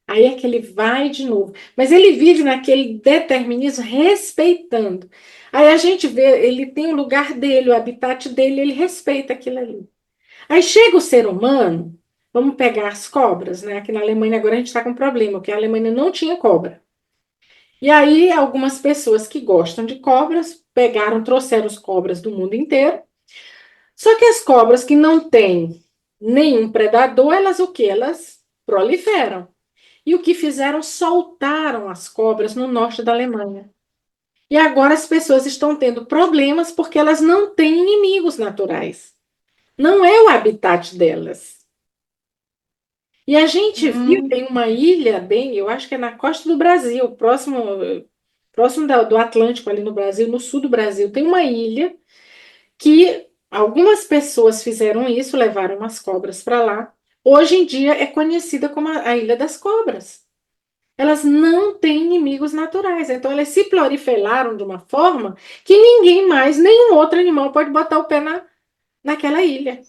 Aí é que ele vai de novo. Mas ele vive naquele determinismo respeitando. Aí a gente vê, ele tem o lugar dele, o habitat dele, ele respeita aquilo ali. Aí chega o ser humano, vamos pegar as cobras, né? Aqui na Alemanha agora a gente está com um problema, porque a Alemanha não tinha cobra. E aí algumas pessoas que gostam de cobras pegaram, trouxeram as cobras do mundo inteiro. Só que as cobras que não têm nenhum predador, elas o que? Elas proliferam. E o que fizeram? Soltaram as cobras no norte da Alemanha. E agora as pessoas estão tendo problemas porque elas não têm inimigos naturais. Não é o habitat delas. E a gente viu,
Hum,
tem uma ilha bem, eu acho que é na costa do Brasil, próximo do Atlântico, ali no Brasil, no sul do Brasil, tem uma ilha que algumas pessoas fizeram isso, levaram as cobras para lá. Hoje em dia é conhecida como a Ilha das Cobras. Elas não têm inimigos naturais, então elas se proliferaram de uma forma que ninguém mais, nenhum outro animal pode botar o pé naquela ilha.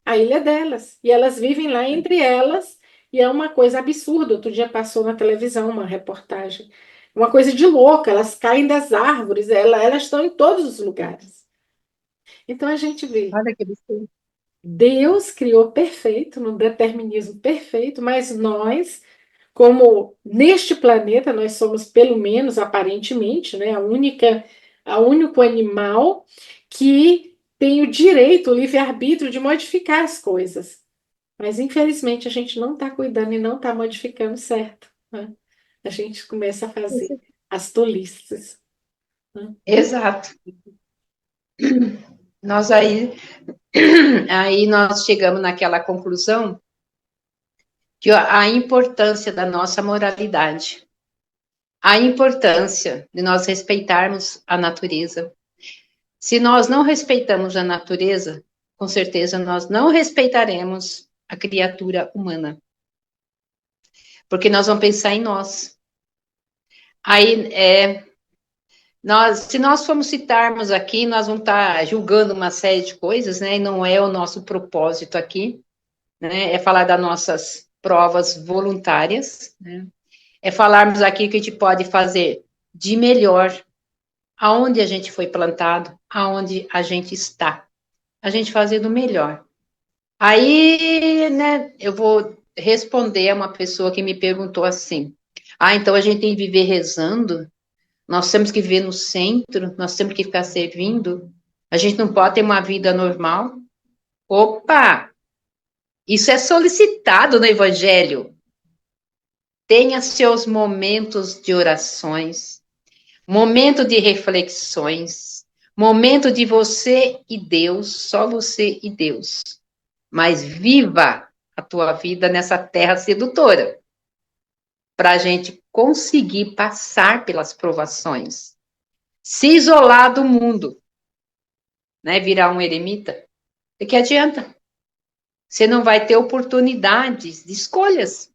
A ilha é delas. E elas vivem lá entre elas, e é uma coisa absurda. Outro dia passou na televisão uma reportagem. Uma coisa de louca, elas caem das árvores, elas estão em todos os lugares. Então a gente vê.
olha que absurdo.
Deus criou perfeito, no determinismo perfeito, mas nós, como neste planeta, nós somos, pelo menos aparentemente, né, a único animal que tem o direito, o livre-arbítrio de modificar as coisas. Mas infelizmente a gente não está cuidando e não está modificando certo. Né? A gente começa a fazer as tolices. Né?
Exato. Nós aí nós chegamos naquela conclusão que a importância da nossa moralidade, a importância de nós respeitarmos a natureza. Se nós não respeitamos a natureza, com certeza nós não respeitaremos a criatura humana, porque nós vamos pensar em nós. Aí, se nós formos citarmos aqui, nós vamos estar julgando uma série de coisas, né? E não é o nosso propósito aqui, né? É falar das nossas provas voluntárias, né? É falarmos aqui que a gente pode fazer de melhor, aonde a gente foi plantado, aonde a gente está. A gente fazer do melhor. Aí, né, eu vou responder a uma pessoa que me perguntou assim: ah, então a gente tem que viver rezando? Nós temos que viver no centro? Nós temos que ficar servindo? A gente não pode ter uma vida normal? Opa! Isso é solicitado no Evangelho. Tenha seus momentos de orações, momento de reflexões, momento de você e Deus, só você e Deus. Mas viva a tua vida nessa terra sedutora, para a gente conseguir passar pelas provações, se isolar do mundo, né? Virar um eremita. De que adianta? Você não vai ter oportunidades de escolhas.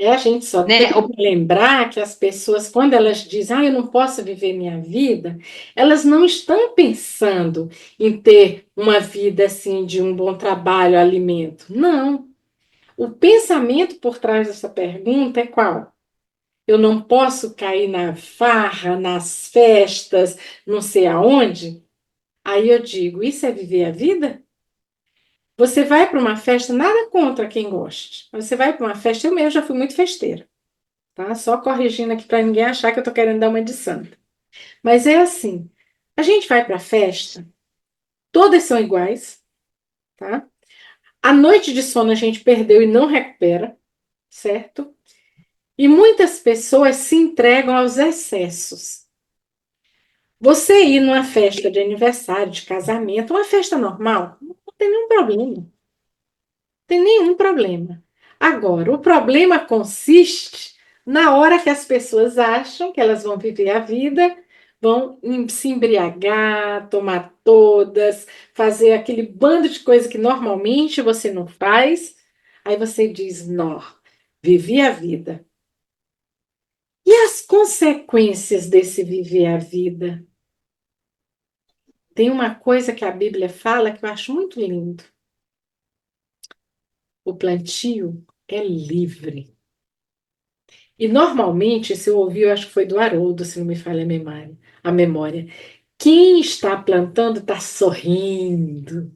A gente só tem
né?
que lembrar que as pessoas, quando elas dizem, eu não posso viver minha vida, elas não estão pensando em ter uma vida assim de um bom trabalho, alimento. Não. O pensamento por trás dessa pergunta é qual? Eu não posso cair na farra, nas festas, não sei aonde? Aí eu digo, isso é viver a vida? Você vai para uma festa, nada contra quem goste. Mas você vai para uma festa, eu mesmo já fui muito festeira, tá? Só corrigindo aqui para ninguém achar que eu tô querendo dar uma de santa. Mas é assim, a gente vai para a festa, todas são iguais, tá? A noite de sono a gente perdeu e não recupera, certo? E muitas pessoas se entregam aos excessos. Você ir numa festa de aniversário, de casamento, uma festa normal, não tem nenhum problema. Tem nenhum problema. Agora, o problema consiste na hora que as pessoas acham que elas vão viver a vida, vão se embriagar, tomar todas, fazer aquele bando de coisa que normalmente você não faz. Aí você diz: não, vivi a vida. E as consequências desse viver a vida? Tem uma coisa que a Bíblia fala que eu acho muito lindo. O plantio é livre. E normalmente, se eu ouvi, eu acho que foi do Haroldo, se não me falha a memória. Quem está plantando está sorrindo,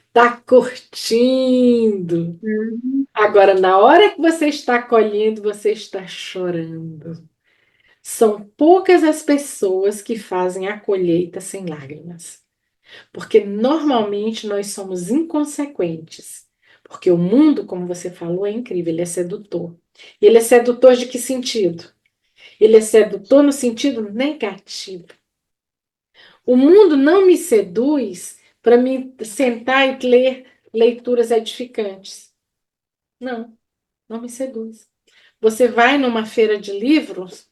está curtindo.
Uhum.
Agora, na hora que você está colhendo, você está chorando. São poucas as pessoas que fazem a colheita sem lágrimas. Porque normalmente nós somos inconsequentes. Porque o mundo, como você falou, é incrível, ele é sedutor. E ele é sedutor de que sentido? Ele é sedutor no sentido negativo. O mundo não me seduz para me sentar e ler leituras edificantes. Não, não me seduz. Você vai numa feira de livros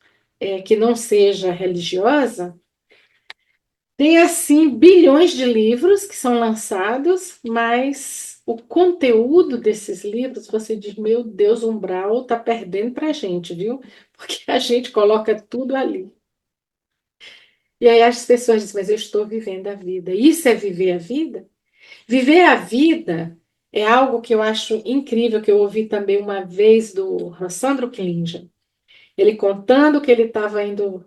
que não seja religiosa, tem assim bilhões de livros que são lançados, mas o conteúdo desses livros, você diz, meu Deus, o umbral está perdendo para a gente, viu? Porque a gente coloca tudo ali. E aí as pessoas dizem, mas eu estou vivendo a vida. Isso é viver a vida? Viver a vida é algo que eu acho incrível, que eu ouvi também uma vez do Sandro Klinger. Ele contando que ele estava indo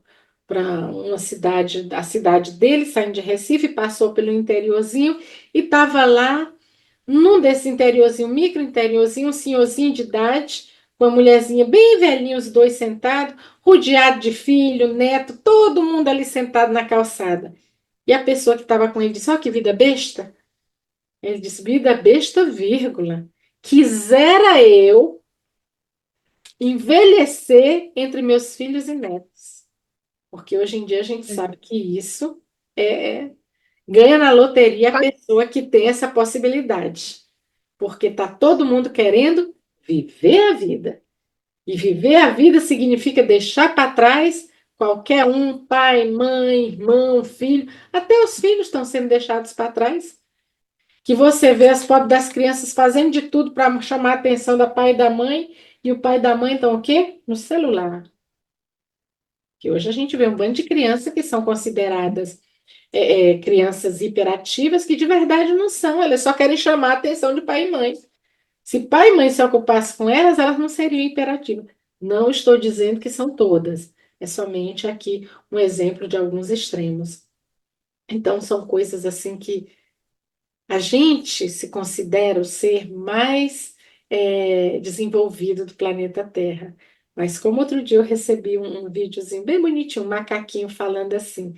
para uma cidade, a cidade dele, saindo de Recife, passou pelo interiorzinho e estava lá, num desse interiorzinho, micro interiorzinho, um senhorzinho de idade, com uma mulherzinha bem velhinha, os dois sentados, rodeado de filho, neto, todo mundo ali sentado na calçada. E a pessoa que estava com ele disse: Ó, que vida besta. Ele disse: vida besta, vírgula. Quisera eu envelhecer entre meus filhos e netos. Porque hoje em dia a gente sabe que isso ganha na loteria a pessoa que tem essa possibilidade. Porque tá todo mundo querendo viver a vida. E viver a vida significa deixar para trás qualquer um, pai, mãe, irmão, filho. Até os filhos estão sendo deixados para trás. Que você vê as fotos das crianças fazendo de tudo para chamar a atenção da pai e da mãe, e o pai e da mãe estão o quê? No celular. Que hoje a gente vê um bando de crianças que são consideradas crianças hiperativas, que de verdade não são, elas só querem chamar a atenção de pai e mãe. Se pai e mãe se ocupassem com elas, elas não seriam hiperativas. Não estou dizendo que são todas, é somente aqui um exemplo de alguns extremos. Então, são coisas assim que a gente se considera o ser mais desenvolvido do planeta Terra. Mas como outro dia eu recebi um videozinho bem bonitinho, um macaquinho falando assim: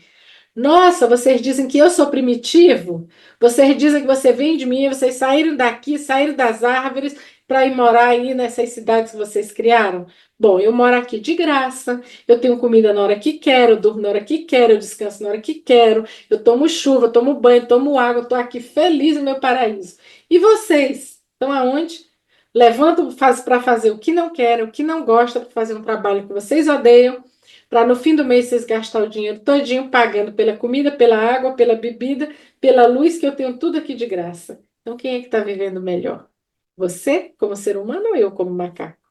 nossa, vocês dizem que eu sou primitivo? Vocês dizem que você vem de mim, vocês saíram daqui, saíram das árvores para ir morar aí nessas cidades que vocês criaram? Bom, eu moro aqui de graça, eu tenho comida na hora que quero, eu durmo na hora que quero, eu descanso na hora que quero, eu tomo chuva, tomo banho, tomo água, eu estou aqui feliz no meu paraíso. E vocês estão aonde? Levantam para fazer o que não querem, o que não gostam, para fazer um trabalho que vocês odeiam, para no fim do mês vocês gastar o dinheiro todinho pagando pela comida, pela água, pela bebida, pela luz, que eu tenho tudo aqui de graça. Então, quem é que está vivendo melhor? Você, como ser humano, ou eu, como macaco?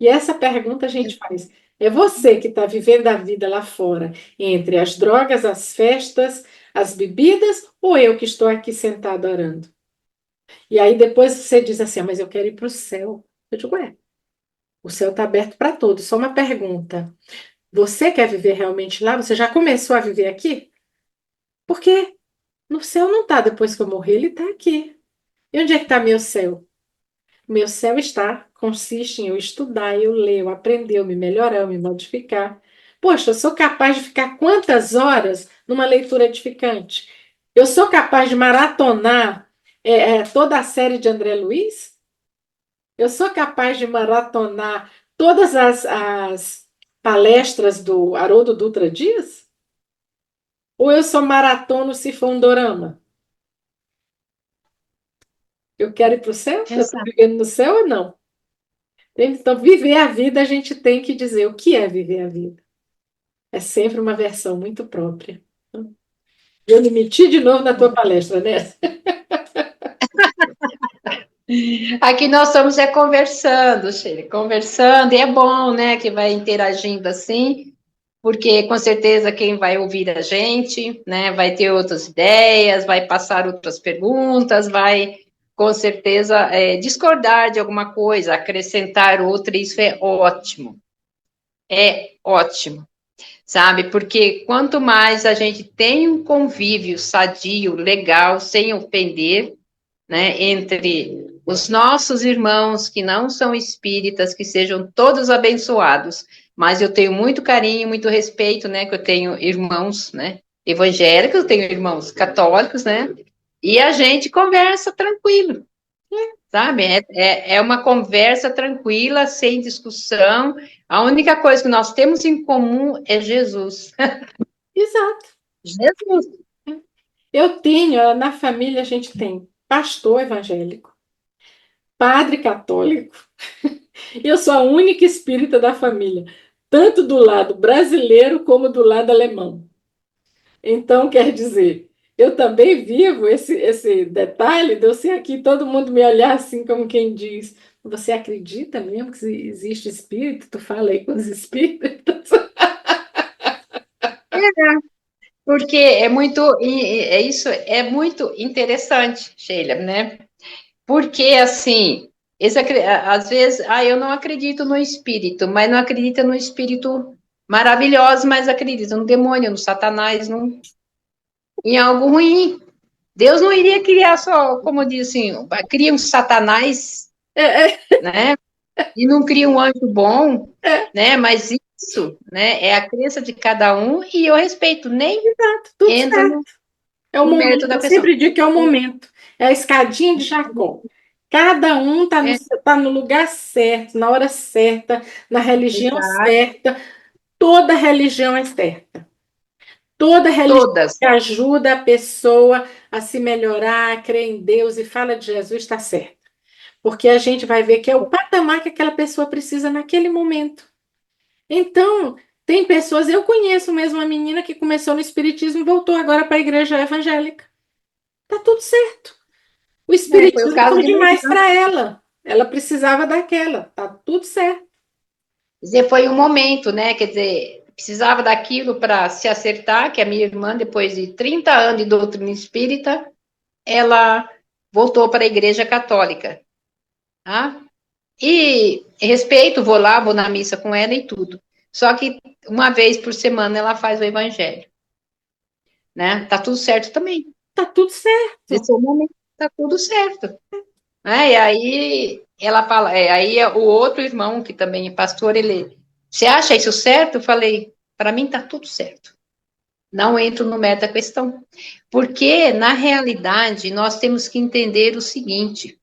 E essa pergunta a gente faz. É você que está vivendo a vida lá fora, entre as drogas, as festas, as bebidas, ou eu que estou aqui sentado orando? E aí depois você diz assim, "Ah, mas eu quero ir para o céu." Eu digo, o céu está aberto para todos. Só uma pergunta. Você quer viver realmente lá? Você já começou a viver aqui? Porque no céu não está depois que eu morrer, ele está aqui. E onde é que está meu céu? Meu céu consiste em eu estudar, eu ler, eu aprender, eu me melhorar, eu me modificar. Poxa, eu sou capaz de ficar quantas horas numa leitura edificante? Eu sou capaz de maratonar toda a série de André Luiz? Eu sou capaz de maratonar todas as palestras do Haroldo Dutra Dias? Ou eu sou maratono se for um dorama? Eu quero ir para o céu? Eu estou
Exato.
vivendo no céu ou não? Então, viver a vida, a gente tem que dizer o que é viver a vida. É sempre uma versão muito própria. Eu me meti de novo na tua palestra, né?
Aqui nós estamos conversando, Sheila, conversando, e é bom, né, que vai interagindo assim, porque com certeza quem vai ouvir a gente, né, vai ter outras ideias, vai passar outras perguntas, vai com certeza discordar de alguma coisa, acrescentar outra, isso é ótimo, sabe? Porque quanto mais a gente tem um convívio sadio, legal, sem ofender, né, entre os nossos irmãos que não são espíritas, que sejam todos abençoados. Mas eu tenho muito carinho, muito respeito, né, que eu tenho irmãos, né, evangélicos, eu tenho irmãos católicos, né, e a gente conversa tranquilo, sabe? É uma conversa tranquila, sem discussão. A única coisa que nós temos em comum é Jesus.
Exato.
Jesus.
Eu tenho, na família, a gente tem pastor evangélico, padre católico, e eu sou a única espírita da família, tanto do lado brasileiro como do lado alemão. Então, quer dizer, eu também vivo esse detalhe de eu ser aqui, todo mundo me olhar assim, como quem diz: Você acredita mesmo que existe espírito? Tu fala aí com os espíritos?
Porque é muito interessante, Sheila, né? Porque, assim, às vezes, eu não acredito no espírito, mas não acredita no espírito maravilhoso, mas acredita no demônio, no Satanás, em algo ruim. Deus não iria criar só, como diz assim, cria um Satanás,
É,
né? E não cria um anjo bom,
é,
né? Mas isso, né, é a crença de cada um e eu respeito, nem
tudo
entro
certo. É o
no mérito
momento,
da
eu
pessoa.
sempre digo que é o momento. É a escadinha de Jacó. Cada um está no,
É,
tá no lugar certo, na hora certa, na religião
exato.
certa. Toda religião é certa. Toda religião
Todas.
que ajuda a pessoa a se melhorar, a crer em Deus e fala de Jesus está certa. Porque a gente vai ver que é o patamar que aquela pessoa precisa naquele momento. Então, tem pessoas, eu conheço mesmo uma menina que começou no espiritismo e voltou agora para a igreja evangélica. Tá tudo certo. O
Foi o
espiritismo
caso
foi
de
demais
Lilian.
para ela. Ela precisava daquela. Tá tudo certo.
Quer dizer, foi um momento, né? Quer dizer, precisava daquilo para se acertar, que a minha irmã, depois de 30 anos de doutrina espírita, ela voltou para a igreja católica. Tá? E respeito, vou lá, vou na missa com ela e tudo. Só que uma vez por semana ela faz o evangelho, né? Tá tudo certo também.
Tá tudo certo.
Nesse momento tá tudo certo. Né? E aí ela fala, aí o outro irmão, que também é pastor, ele, você acha isso certo? Eu falei, para mim tá tudo certo. Não entro no mérito da questão. Porque, na realidade, nós temos que entender o seguinte: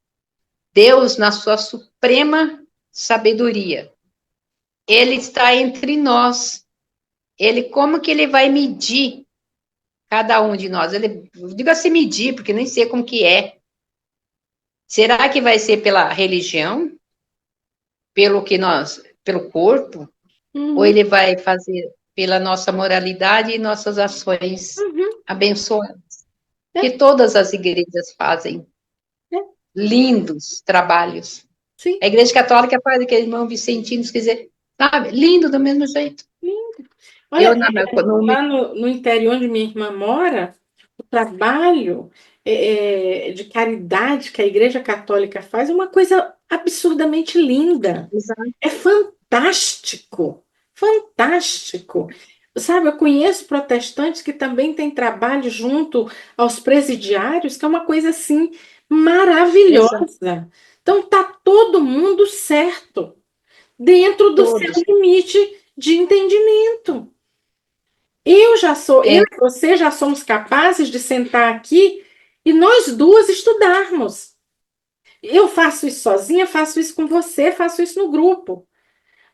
Deus, na sua suprema sabedoria, ele está entre nós. Ele, como que ele vai medir cada um de nós? Ele, diga assim, medir, porque nem sei como que é. Será que vai ser pela religião? Pelo corpo? Ou
Uhum,
ele vai fazer pela nossa moralidade e nossas ações
uhum,
abençoadas?
é,
Que todas as igrejas fazem
é,
lindos trabalhos.
Sim,
A Igreja Católica faz aquele irmão Vicentino, quer dizer, sabe? Lindo do mesmo jeito.
lindo. Olha,
Eu, no,
lá no interior onde minha irmã mora, o trabalho de caridade que a Igreja Católica faz é uma coisa absurdamente linda. É fantástico, fantástico. Sabe, eu conheço protestantes que também têm trabalho junto aos presidiários, que é uma coisa assim
exato,
maravilhosa. Então tá todo mundo certo, dentro do seu
todos.
limite de entendimento. Eu
É,
e você já somos capazes de sentar aqui e nós duas estudarmos. Eu faço isso sozinha, faço isso com você, faço isso no grupo.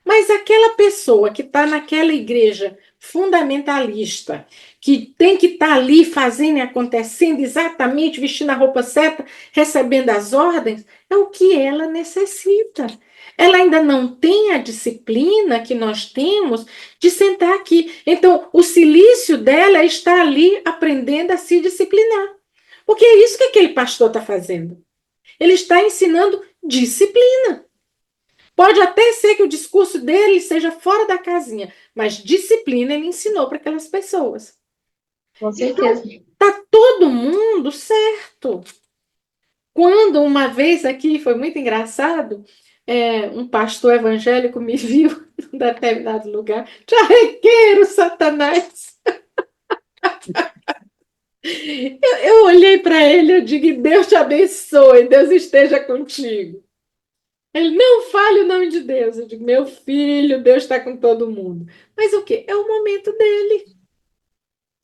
Mas aquela pessoa que está naquela igreja fundamentalista, que tem que estar ali fazendo e acontecendo exatamente, vestindo a roupa certa, recebendo as ordens, é o que ela necessita. Ela ainda não tem a disciplina que nós temos de sentar aqui. Então, o silício dela é estar ali aprendendo a se disciplinar. Porque é isso que aquele pastor está fazendo. Ele está ensinando disciplina. Pode até ser que o discurso dele seja fora da casinha, mas disciplina ele ensinou para aquelas pessoas.
com
Então,
certeza.
tá todo mundo certo. Quando uma vez aqui, foi muito engraçado, um pastor evangélico me viu em um determinado lugar, charrequeiro, Satanás. Eu olhei para ele, eu digo, Deus te abençoe, Deus esteja contigo. Ele, não fale o nome de Deus. Eu digo, meu filho, Deus está com todo mundo. Mas o quê? É o momento dele.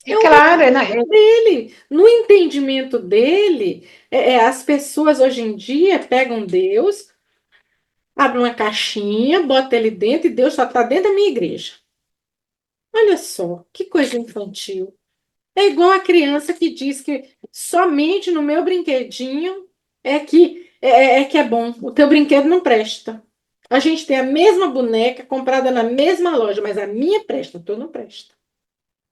É
É o
claro,
momento dele. No entendimento dele, as pessoas hoje em dia pegam Deus, abrem uma caixinha, botam ele dentro e Deus só está dentro da minha igreja. Olha só, que coisa infantil. É igual a criança que diz que somente no meu brinquedinho é que é bom. O teu brinquedo não presta. A gente tem a mesma boneca comprada na mesma loja, mas a minha presta, a tua não presta.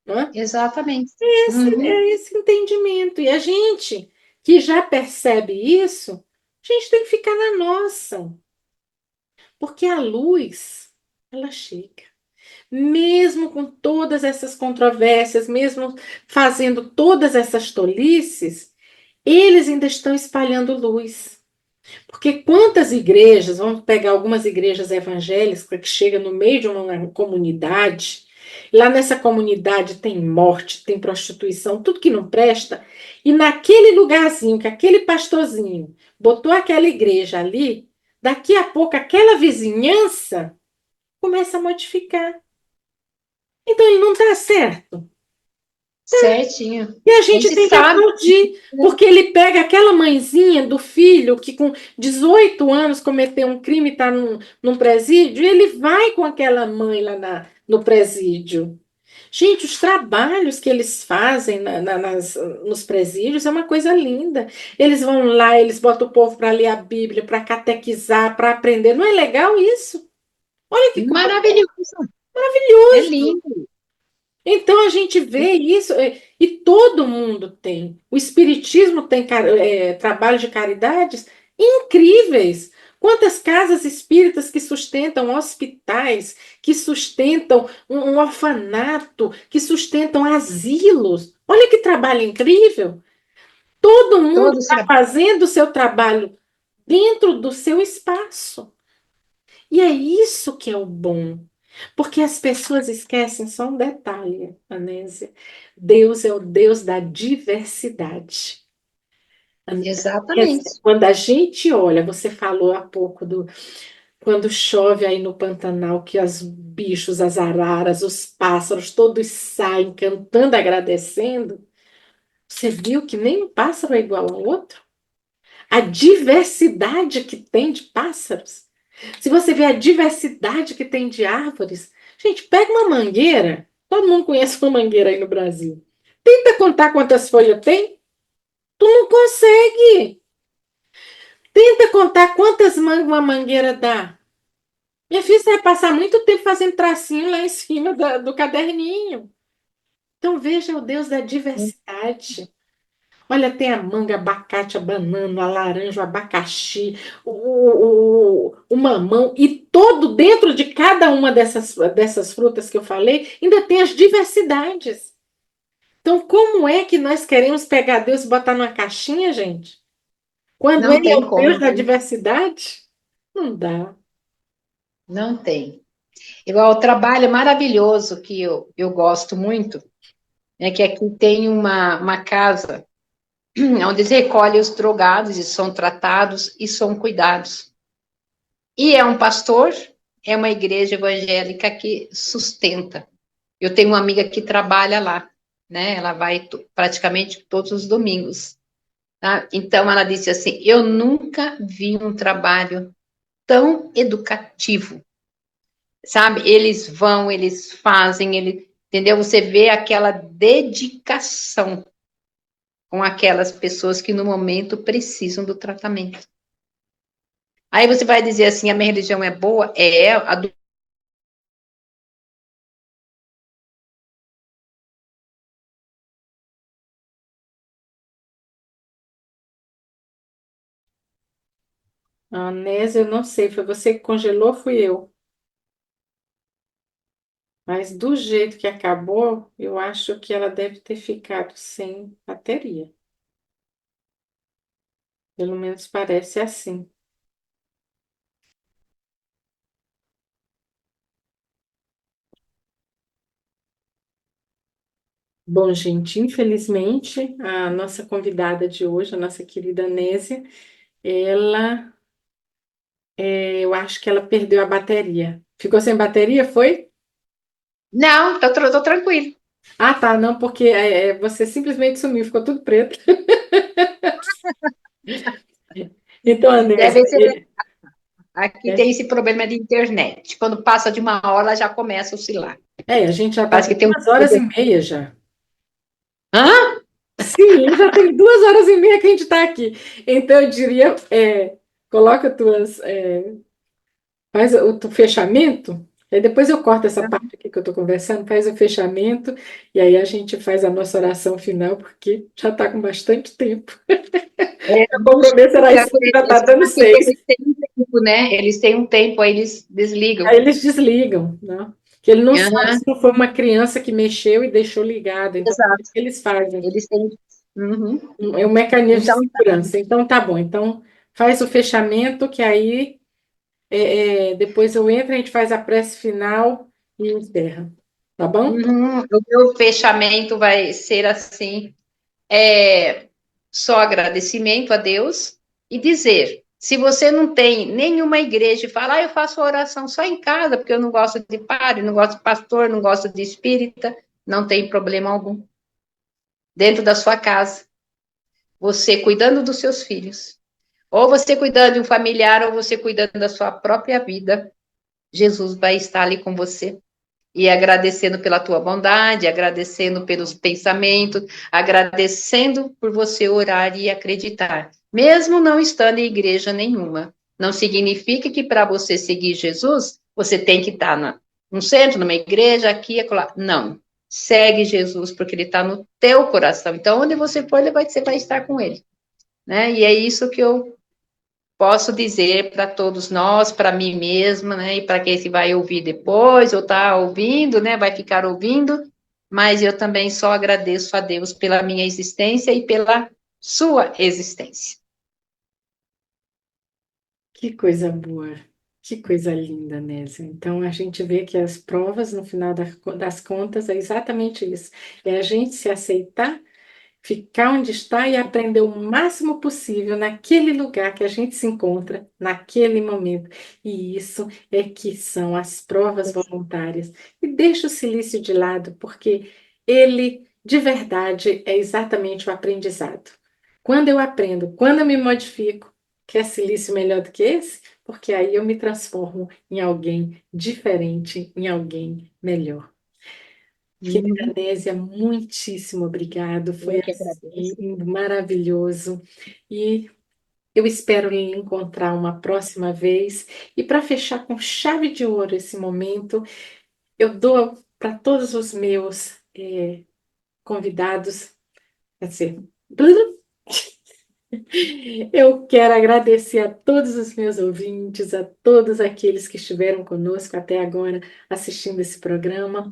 Não é?
exatamente.
Esse
Uhum.
é esse entendimento. E a gente que já percebe isso, a gente tem que ficar na nossa, porque a luz, ela chega. Mesmo com todas essas controvérsias, mesmo fazendo todas essas tolices, eles ainda estão espalhando luz. Porque quantas igrejas, vamos pegar algumas igrejas evangélicas que chegam no meio de uma comunidade, lá nessa comunidade tem morte, tem prostituição, tudo que não presta, e naquele lugarzinho que aquele pastorzinho botou aquela igreja ali, daqui a pouco aquela vizinhança começa a modificar. Então ele não está certo.
Certinho.
E a
A
gente
gente
tem que
sabe,
aplaudir,
né?
porque ele pega aquela mãezinha do filho que com 18 anos cometeu um crime e está num presídio, e ele vai com aquela mãe lá no presídio. Gente, os trabalhos que eles fazem nos presídios é uma coisa linda. Eles vão lá, eles botam o povo para ler a Bíblia, para catequizar, para aprender. Não é legal isso? Olha que coisa
Maravilhoso. É
maravilhosa.
lindo.
Então a gente vê isso, e todo mundo tem. O Espiritismo tem trabalho de caridades incríveis. Quantas casas espíritas que sustentam hospitais, que sustentam um orfanato, que sustentam asilos. Olha que trabalho incrível. Todo mundo
Todos
está fazendo o seu trabalho dentro do seu espaço. E é isso que é o bom. Porque as pessoas esquecem só um detalhe, Anésia. Deus é o Deus da diversidade.
exatamente.
Quando a gente olha, você falou há pouco do quando chove aí no Pantanal, que os bichos, as araras, os pássaros, todos saem cantando, agradecendo. Você viu que nem um pássaro é igual ao outro? A diversidade que tem de pássaros. Se você vê a diversidade que tem de árvores, gente, pega uma mangueira. Todo mundo conhece uma mangueira aí no Brasil. Tenta contar quantas folhas tem. Tu não consegue. Tenta contar quantas mangas uma mangueira dá. Minha filha, você vai passar muito tempo fazendo tracinho lá em cima do caderninho. Então veja o Deus da diversidade. Olha, tem a manga, abacate, a banana, a laranja, o abacaxi, o mamão, e todo dentro de cada uma dessas frutas que eu falei, ainda tem as diversidades. Então, como é que nós queremos pegar Deus e botar numa caixinha, gente? Quando
Não
Ele é
tem
o Deus
como,
da diversidade? Não dá.
não tem. Igual o trabalho maravilhoso que eu gosto muito, é que aqui tem uma casa onde eles recolhem os drogados e são tratados e são cuidados. E é um pastor, é uma igreja evangélica que sustenta. Eu tenho uma amiga que trabalha lá, né? Ela vai praticamente todos os domingos. Tá? Então ela disse assim: eu nunca vi um trabalho tão educativo, sabe? Eles vão, eles fazem, entendeu? Você vê aquela dedicação com aquelas pessoas que no momento precisam do tratamento. Aí você vai dizer assim: a minha religião é boa? É, a do.
A Anésia, eu não sei, foi você que congelou, fui eu. Mas do jeito que acabou, eu acho que ela deve ter ficado sem bateria. Pelo menos parece assim. Bom, gente, infelizmente, a nossa convidada de hoje, a nossa querida Nésia, ela, eu acho que ela perdeu a bateria. Ficou sem bateria, foi?
Não, tô tranquilo.
Ah, tá, não, porque você simplesmente sumiu, ficou tudo preto. Então, Anésia,
Deve ser. Aqui tem esse problema de internet. Quando passa de uma hora, já começa a oscilar.
a gente já está
Parece
com
que tem um.
2 horas e meia já.
Hã?
Sim, já tem 2 horas e meia que a gente está aqui. Então, eu diria, coloca tuas, faz o teu fechamento, aí depois eu corto essa parte aqui que eu estou conversando, faz o fechamento, e aí a gente faz a nossa oração final, porque já está com bastante tempo.
É,
O
não
compromisso era às
fica,
5, já está
você
dando
sabe que
6.
eles têm um tempo, né? Eles têm um tempo, aí eles
Aí
desligam.
eles desligam, né? Que ele não sabe
Aham,
se não foi uma criança que mexeu e deixou ligado. Então, o
exato.
que eles fazem?
Eles têm. Uhum.
É um mecanismo de
Então,
segurança. Então, tá bom. Então, faz o fechamento, que aí depois eu entro, a gente faz a prece final e encerra. Tá bom?
uhum, o meu fechamento vai ser assim: só agradecimento a Deus e dizer. Se você não tem nenhuma igreja e fala, eu faço oração só em casa, porque eu não gosto de padre, não gosto de pastor, não gosto de espírita, não tem problema algum. Dentro da sua casa, você cuidando dos seus filhos, ou você cuidando de um familiar, ou você cuidando da sua própria vida, Jesus vai estar ali com você. E agradecendo pela tua bondade, agradecendo pelos pensamentos, agradecendo por você orar e acreditar, mesmo não estando em igreja nenhuma. Não significa que para você seguir Jesus, você tem que estar num centro, numa igreja, aqui, acolá. Não. Segue Jesus, porque ele está no teu coração. Então, onde você for, você vai estar com ele. Né? E é isso que eu posso dizer para todos nós, para mim mesma, né, e para quem se vai ouvir depois, ou está ouvindo, né, vai ficar ouvindo, mas eu também só agradeço a Deus pela minha existência e pela sua existência.
Que coisa boa. Que coisa linda, Nésia. Então, a gente vê que as provas, no final das contas, é exatamente isso. É a gente se aceitar, ficar onde está e aprender o máximo possível naquele lugar que a gente se encontra, naquele momento. E isso é que são as provas voluntárias. E deixa o silício de lado, porque ele, de verdade, é exatamente o aprendizado. Quando eu aprendo, quando eu me modifico, quer silício melhor do que esse? Porque aí eu me transformo em alguém diferente, em alguém melhor. Querida
Uhum.
Nésia, muitíssimo obrigado. Foi
Eu que
assim,
agradeço.
maravilhoso. E eu espero lhe encontrar uma próxima vez. E para fechar com chave de ouro esse momento, eu dou para todos os meus convidados, quer dizer, Eu quero agradecer a todos os meus ouvintes, a todos aqueles que estiveram conosco até agora assistindo esse programa.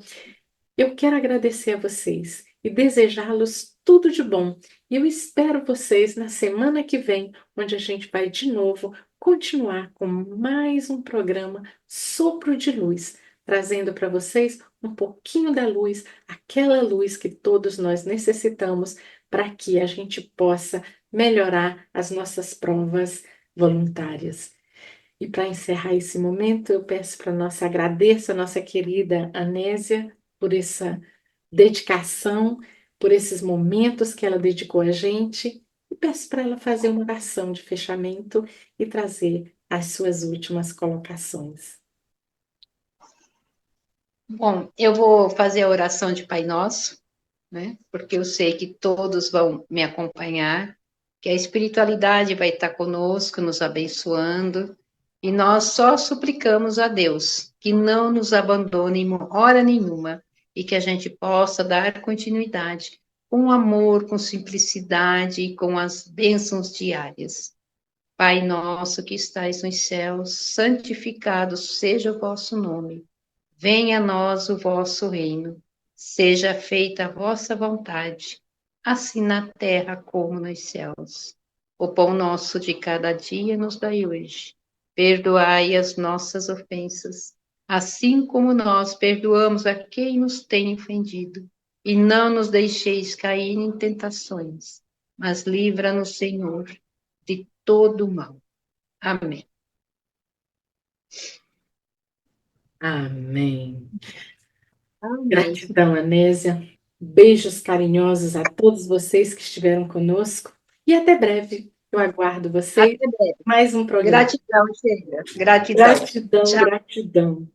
Eu quero agradecer a vocês e desejá-los tudo de bom. E eu espero vocês na semana que vem, onde a gente vai de novo continuar com mais um programa Sopro de Luz, trazendo para vocês um pouquinho da luz, aquela luz que todos nós necessitamos para que a gente possa melhorar as nossas provas voluntárias. E para encerrar esse momento, eu peço para nossa, agradeço a nossa querida Anésia por essa dedicação, por esses momentos que ela dedicou a gente, e peço para ela fazer uma oração de fechamento e trazer as suas últimas colocações.
Bom, eu vou fazer a oração de Pai Nosso, né? Porque eu sei que todos vão me acompanhar, que a espiritualidade vai estar conosco, nos abençoando, e nós só suplicamos a Deus que não nos abandone em hora nenhuma e que a gente possa dar continuidade com amor, com simplicidade e com as bênçãos diárias. Pai nosso que estais nos céus, santificado seja o vosso nome. Venha a nós o vosso reino. Seja feita a vossa vontade, assim na terra como nos céus. O pão nosso de cada dia nos dai hoje. Perdoai as nossas ofensas, assim como nós perdoamos a quem nos tem ofendido. E não nos deixeis cair em tentações, mas livra-nos, Senhor, de todo mal. Amém.
Amém.
Amém.
Gratidão, Anésia. Beijos carinhosos a todos vocês que estiveram conosco e até breve. Eu aguardo vocês.
Até breve.
Mais um programa.
Gratidão, Sheila. Gratidão.
Gratidão,
Tchau.
gratidão.